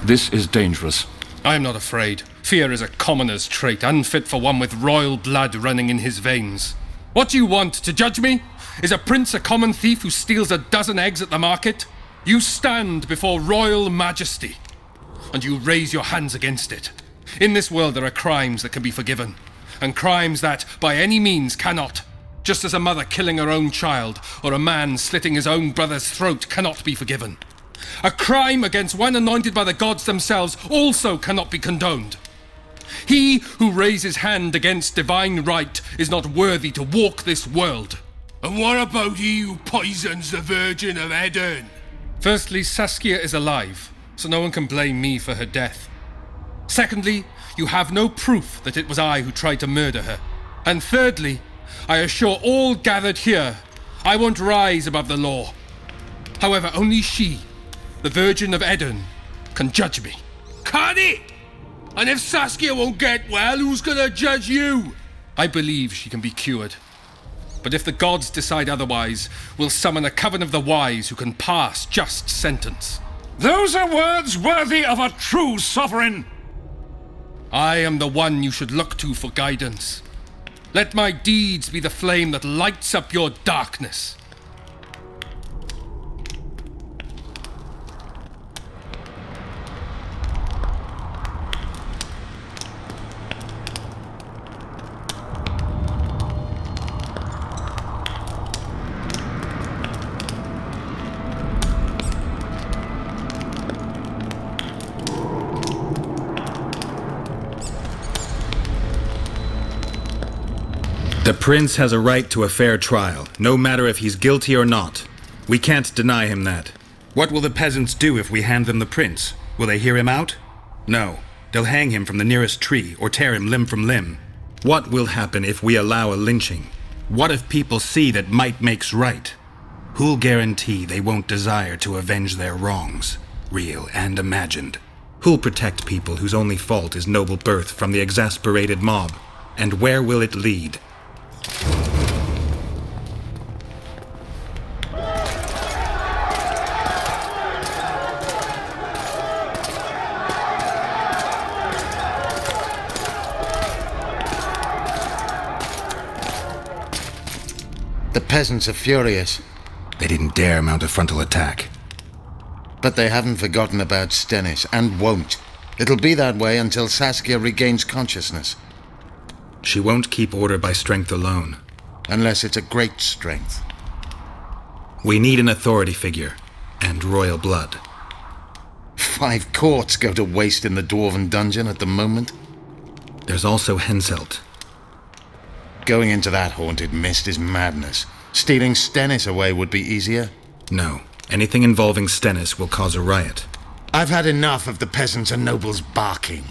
this is dangerous. I am not afraid. Fear is a commoner's trait, unfit for one with royal blood running in his veins. What do you want, to judge me? Is a prince a common thief who steals a dozen eggs at the market? You stand before royal majesty, and you raise your hands against it. In this world there are crimes that can be forgiven, and crimes that, by any means, cannot. Just as a mother killing her own child, or a man slitting his own brother's throat cannot be forgiven. A crime against one anointed by the gods themselves also cannot be condoned. He who raises hand against divine right is not worthy to walk this world. And what about he who poisons the Virgin of Eden? Firstly, Saskia is alive, so no one can blame me for her death. Secondly, you have no proof that it was I who tried to murder her. And thirdly, I assure all gathered here, I won't rise above the law. However, only she, the Virgin of Eden, can judge me. Can it? And if Saskia won't get well, who's gonna judge you? I believe she can be cured. But if the gods decide otherwise, we'll summon a coven of the wise who can pass just sentence. Those are words worthy of a true sovereign. I am the one you should look to for guidance. Let my deeds be the flame that lights up your darkness. The prince has a right to a fair trial, no matter if he's guilty or not. We can't deny him that. What will the peasants do if we hand them the prince? Will they hear him out? No. They'll hang him from the nearest tree or tear him limb from limb. What will happen if we allow a lynching? What if people see that might makes right? Who'll guarantee they won't desire to avenge their wrongs, real and imagined? Who'll protect people whose only fault is noble birth from the exasperated mob? And where will it lead? The peasants are furious. They didn't dare mount a frontal attack. But they haven't forgotten about Stennis, and won't. It'll be that way until Saskia regains consciousness. She won't keep order by strength alone. Unless it's a great strength. We need an authority figure, and royal blood. 5 courts go to waste in the Dwarven dungeon at the moment. There's also Henselt. Going into that haunted mist is madness. Stealing Stennis away would be easier. No. Anything involving Stennis will cause a riot. I've had enough of the peasants and nobles barking.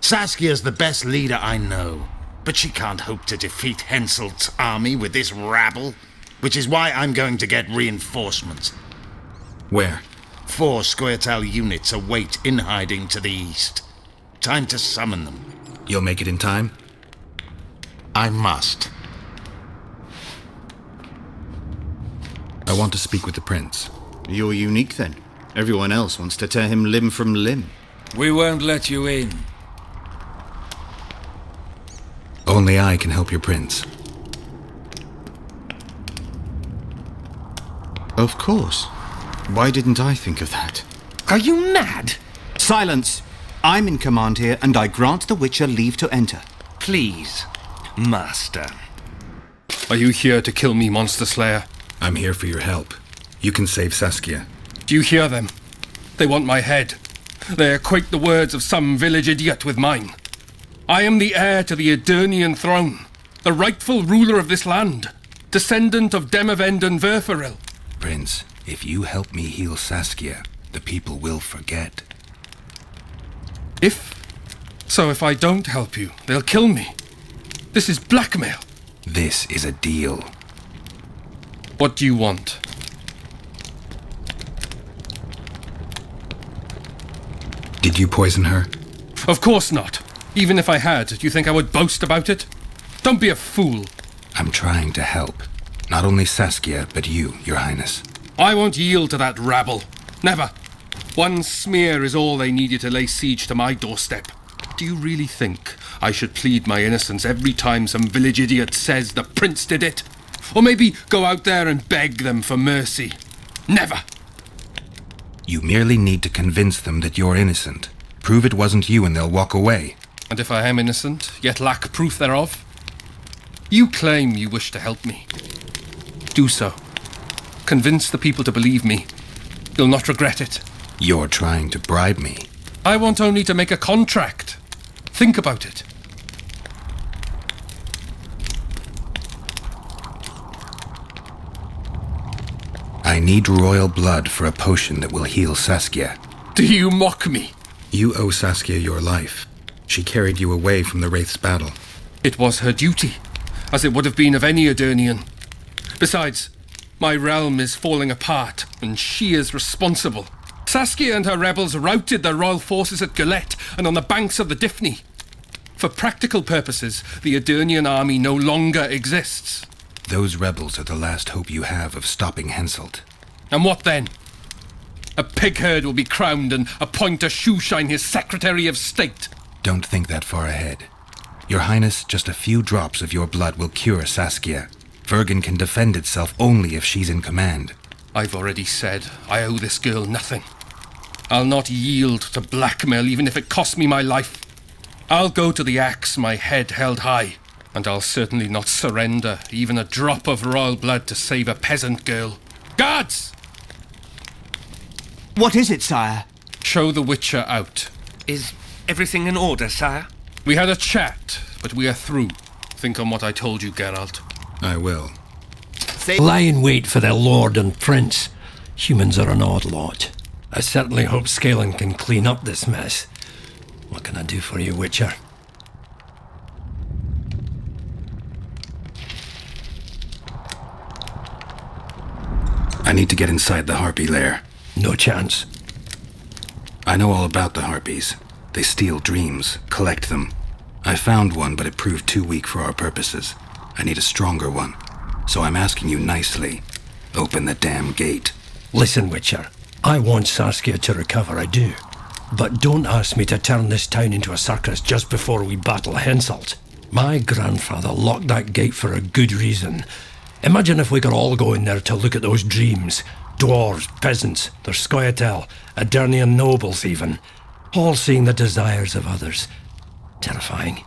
Saskia's the best leader I know. But she can't hope to defeat Henselt's army with this rabble, which is why I'm going to get reinforcements. Where? 4 Scoia'tael units await in hiding to the east. Time to summon them. You'll make it in time? I must. I want to speak with the prince. You're unique then. Everyone else wants to tear him limb from limb. We won't let you in. Only I can help your prince. Of course. Why didn't I think of that? Are you mad? Silence! I'm in command here, and I grant the Witcher leave to enter. Please, Master. Are you here to kill me, Monster Slayer? I'm here for your help. You can save Saskia. Do you hear them? They want my head. They equate the words of some village idiot with mine. I am the heir to the Edirnian throne, the rightful ruler of this land, descendant of Demavend and Verferil. Prince, if you help me heal Saskia, the people will forget. So if I don't help you, they'll kill me. This is blackmail. This is a deal. What do you want? Did you poison her? Of course not. Even if I had, do you think I would boast about it? Don't be a fool. I'm trying to help. Not only Saskia, but you, Your Highness. I won't yield to that rabble. Never. One smear is all they needed to lay siege to my doorstep. Do you really think I should plead my innocence every time some village idiot says the prince did it? Or maybe go out there and beg them for mercy? Never. You merely need to convince them that you're innocent. Prove it wasn't you and they'll walk away. And if I am innocent, yet lack proof thereof? You claim you wish to help me. Do so. Convince the people to believe me. You'll not regret it. You're trying to bribe me. I want only to make a contract. Think about it. I need royal blood for a potion that will heal Saskia. Do you mock me? You owe Saskia your life. She carried you away from the Wraith's battle. It was her duty, as it would have been of any Edirnian. Besides, my realm is falling apart, and she is responsible. Saskia and her rebels routed the royal forces at Geralt and on the banks of the Dyfni. For practical purposes, the Edirnian army no longer exists. Those rebels are the last hope you have of stopping Henselt. And what then? A pig herd will be crowned and appoint a shoeshine his Secretary of State. Don't think that far ahead. Your Highness, just a few drops of your blood will cure Saskia. Vergen can defend itself only if she's in command. I've already said I owe this girl nothing. I'll not yield to blackmail even if it costs me my life. I'll go to the axe, my head held high. And I'll certainly not surrender even a drop of royal blood to save a peasant girl. Guards! What is it, sire? Show the Witcher out. Is everything in order, sire? We had a chat, but we are through. Think on what I told you, Geralt. I will. Lie in wait for their lord and prince. Humans are an odd lot. I certainly hope Scalen can clean up this mess. What can I do for you, Witcher? I need to get inside the Harpy lair. No chance. I know all about the Harpies. They steal dreams, collect them. I found one, but it proved too weak for our purposes. I need a stronger one. So I'm asking you nicely, open the damn gate. Listen, Witcher. I want Saskia to recover, I do. But don't ask me to turn this town into a circus just before we battle Henselt. My grandfather locked that gate for a good reason. Imagine if we could all go in there to look at those dreams. Dwarves, peasants, their Scoia'tael, Edirnian nobles even. All seeing the desires of others. Terrifying.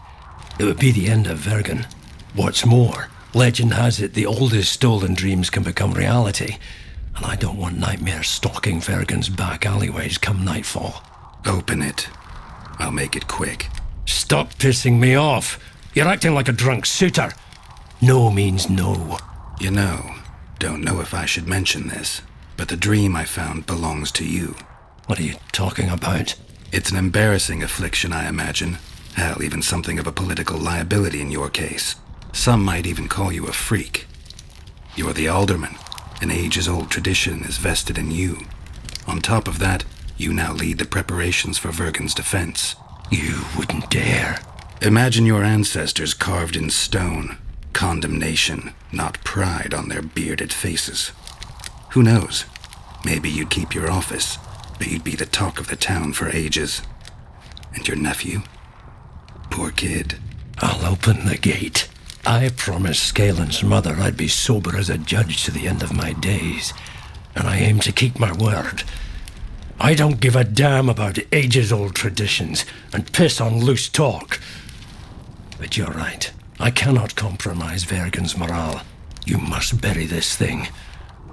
It would be the end of Vergen. What's more, legend has it the oldest stolen dreams can become reality. And I don't want nightmares stalking Vergen's back alleyways come nightfall. Open it. I'll make it quick. Stop pissing me off. You're acting like a drunk suitor. No means no. You know, don't know if I should mention this, but the dream I found belongs to you. What are you talking about? It's an embarrassing affliction, I imagine. Hell, even something of a political liability in your case. Some might even call you a freak. You're the alderman. An ages-old tradition is vested in you. On top of that, you now lead the preparations for Vergen's defense. You wouldn't dare. Imagine your ancestors carved in stone. Condemnation, not pride on their bearded faces. Who knows? Maybe you'd keep your office, but you'd be the talk of the town for ages. And your nephew? Poor kid. I'll open the gate. I promised Scalen's mother I'd be sober as a judge to the end of my days, and I aim to keep my word. I don't give a damn about ages-old traditions and piss on loose talk. But you're right. I cannot compromise Vergen's morale. You must bury this thing.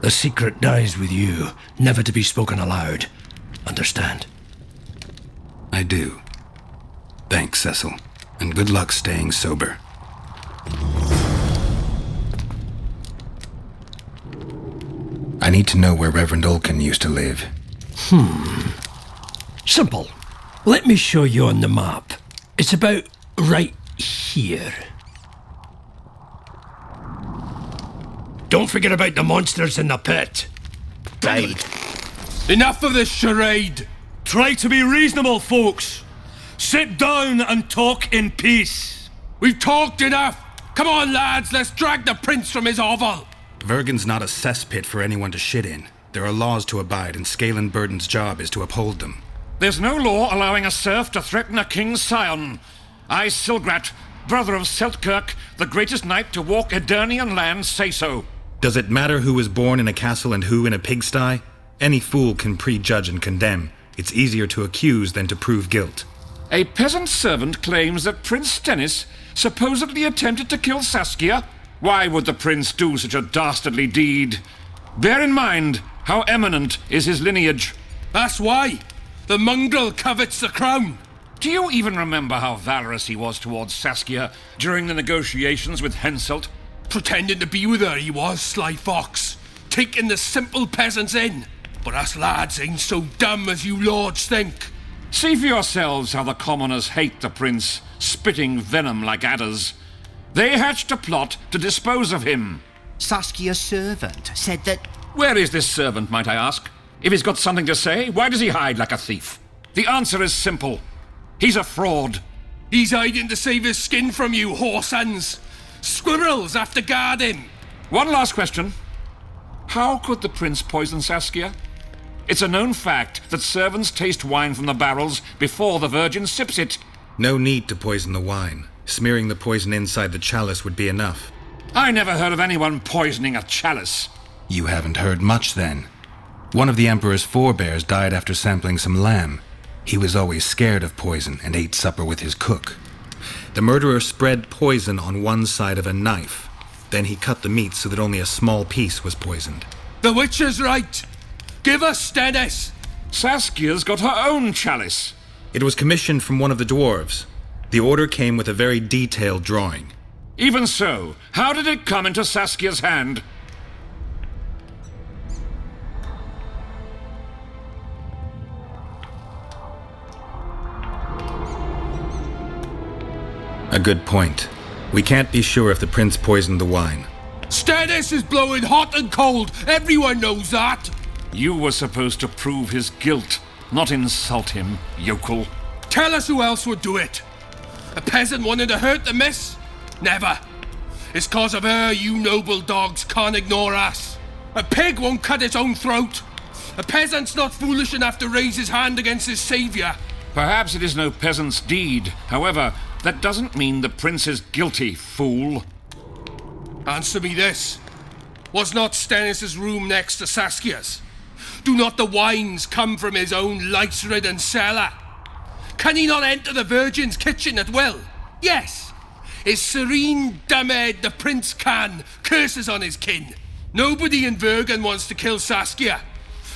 The secret dies with you, never to be spoken aloud. Understand? I do. Thanks, Cecil, and good luck staying sober. I need to know where Reverend Olkin used to live. Simple. Let me show you on the map. It's about right here. Don't forget about the monsters in the pit. Enough of this charade! Try to be reasonable, folks. Sit down and talk in peace. We've talked enough. Come on, lads, let's drag the prince from his hovel. Vergen's not a cesspit for anyone to shit in. There are laws to abide, and Scalen Burden's job is to uphold them. There's no law allowing a serf to threaten a king's scion. I, Silgrat, brother of Seltkirk, the greatest knight to walk Edirnian land, say so. Does it matter who was born in a castle and who in a pigsty? Any fool can prejudge and condemn. It's easier to accuse than to prove guilt. A peasant servant claims that Prince Stennis supposedly attempted to kill Saskia. Why would the prince do such a dastardly deed? Bear in mind how eminent is his lineage. That's why. The mongrel covets the crown. Do you even remember how valorous he was towards Saskia during the negotiations with Henselt? Pretending to be with her he was, sly fox. Taking the simple peasants in. But us lads ain't so dumb as you lords think. See for yourselves how the commoners hate the prince, spitting venom like adders. They hatched a plot to dispose of him. Saskia's servant said that... Where is this servant, might I ask? If he's got something to say, why does he hide like a thief? The answer is simple. He's a fraud. He's hiding to save his skin from you, whoresons. Squirrels have to guard him. One last question. How could the prince poison Saskia? It's a known fact that servants taste wine from the barrels before the virgin sips it. No need to poison the wine. Smearing the poison inside the chalice would be enough. I never heard of anyone poisoning a chalice. You haven't heard much, then. One of the Emperor's forebears died after sampling some lamb. He was always scared of poison and ate supper with his cook. The murderer spread poison on one side of a knife. Then he cut the meat so that only a small piece was poisoned. The witch is right. Give us Stennis. Saskia's got her own chalice. It was commissioned from one of the dwarves. The order came with a very detailed drawing. Even so, how did it come into Saskia's hand? A good point. We can't be sure if the prince poisoned the wine. Stennis is blowing hot and cold. Everyone knows that. You were supposed to prove his guilt, not insult him, yokel. Tell us who else would do it. A peasant wanting to hurt the miss? Never. It's cause of her you noble dogs can't ignore us. A pig won't cut its own throat. A peasant's not foolish enough to raise his hand against his saviour. Perhaps it is no peasant's deed. However, that doesn't mean the prince is guilty, fool. Answer me this. Was not Stennis' room next to Saskia's? Do not the wines come from his own lice-ridden cellar? Can he not enter the Virgin's kitchen at will? Yes. His serene dumbhead the prince can, curses on his kin. Nobody in Vergen wants to kill Saskia.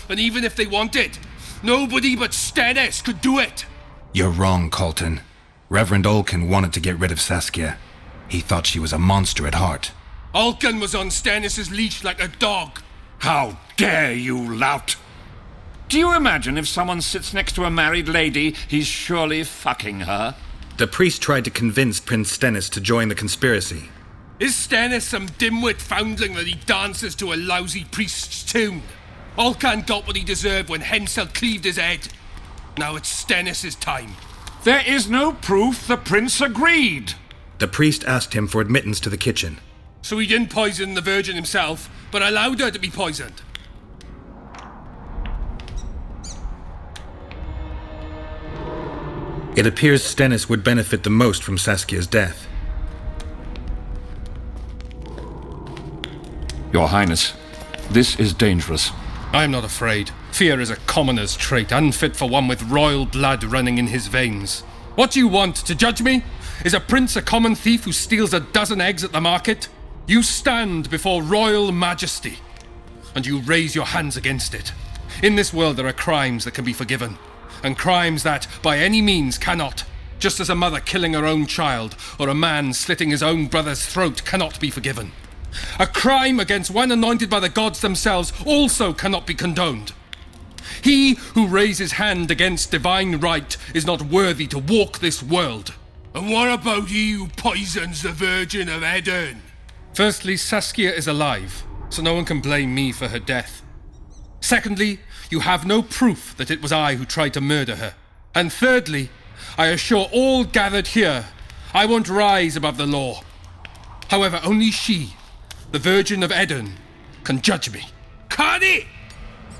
And even if they wanted, nobody but Stennis could do it. You're wrong, Colton. Reverend Olkin wanted to get rid of Saskia. He thought she was a monster at heart. Olkin was on Stennis' leash like a dog. How dare you, lout! Do you imagine if someone sits next to a married lady, he's surely fucking her? The priest tried to convince Prince Stennis to join the conspiracy. Is Stennis some dimwit foundling that he dances to a lousy priest's tune? Olcan got what he deserved when Henselt cleaved his head. Now it's Stennis' time. There is no proof the prince agreed. The priest asked him for admittance to the kitchen. So he didn't poison the Virgin himself, but allowed her to be poisoned. It appears Stennis would benefit the most from Saskia's death. Your Highness, this is dangerous. I am not afraid. Fear is a commoner's trait, unfit for one with royal blood running in his veins. What do you want, to judge me? Is a prince a common thief who steals a dozen eggs at the market? You stand before royal majesty, and you raise your hands against it. In this world there are crimes that can be forgiven, and crimes that, by any means, cannot. Just as a mother killing her own child, or a man slitting his own brother's throat cannot be forgiven. A crime against one anointed by the gods themselves also cannot be condoned. He who raises hand against divine right is not worthy to walk this world. And what about he who poisons the Virgin of Edirn? Firstly, Saskia is alive, so no one can blame me for her death. Secondly, you have no proof that it was I who tried to murder her. And thirdly, I assure all gathered here, I won't rise above the law. However, only she, the Virgin of Eden, can judge me. Can it?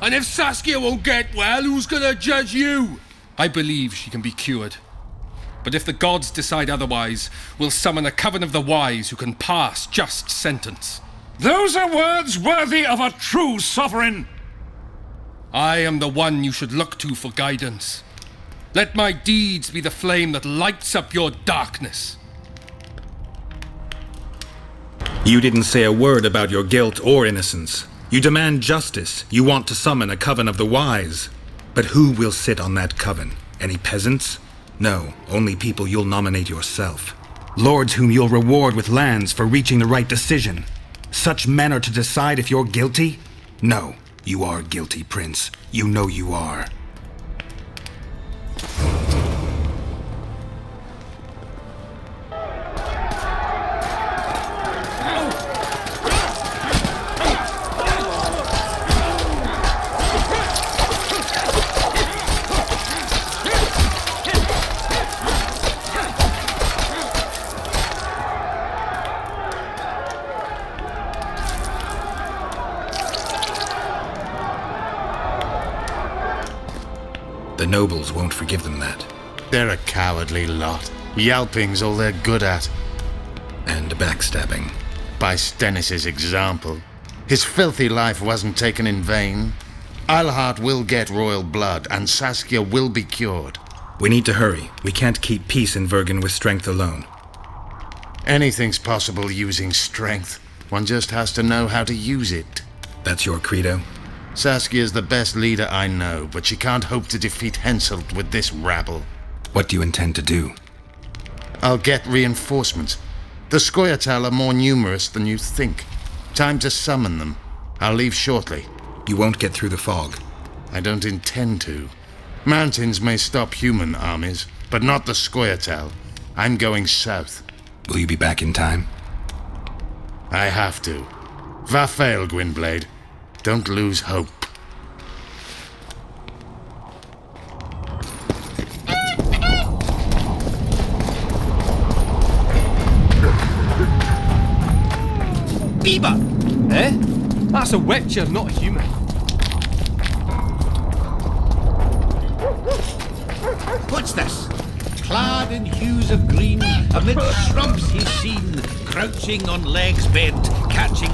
And if Saskia won't get well, who's gonna judge you? I believe she can be cured. But if the gods decide otherwise, we'll summon a coven of the wise who can pass just sentence. Those are words worthy of a true sovereign. I am the one you should look to for guidance. Let my deeds be the flame that lights up your darkness. You didn't say a word about your guilt or innocence. You demand justice. You want to summon a coven of the wise. But who will sit on that coven? Any peasants? No, only people you'll nominate yourself. Lords whom you'll reward with lands for reaching the right decision. Such men are to decide if you're guilty? No, you are guilty, Prince. You know you are. The nobles won't forgive them that. They're a cowardly lot. Yelping's all they're good at. And backstabbing. By Stennis' example. His filthy life wasn't taken in vain. Eilhart will get royal blood, and Saskia will be cured. We need to hurry. We can't keep peace in Vergen with strength alone. Anything's possible using strength. One just has to know how to use it. That's your credo? Saskia's the best leader I know, but she can't hope to defeat Henselt with this rabble. What do you intend to do? I'll get reinforcements. The Scoia'tael are more numerous than you think. Time to summon them. I'll leave shortly. You won't get through the fog. I don't intend to. Mountains may stop human armies, but not the Scoia'tael. I'm going south. Will you be back in time? I have to. Vafail, Gwynblade. Don't lose hope. Beaver! Eh? That's a witcher, not a human. What's this? Clad in hues of green, amid shrubs he's seen, crouching on legs bent, catching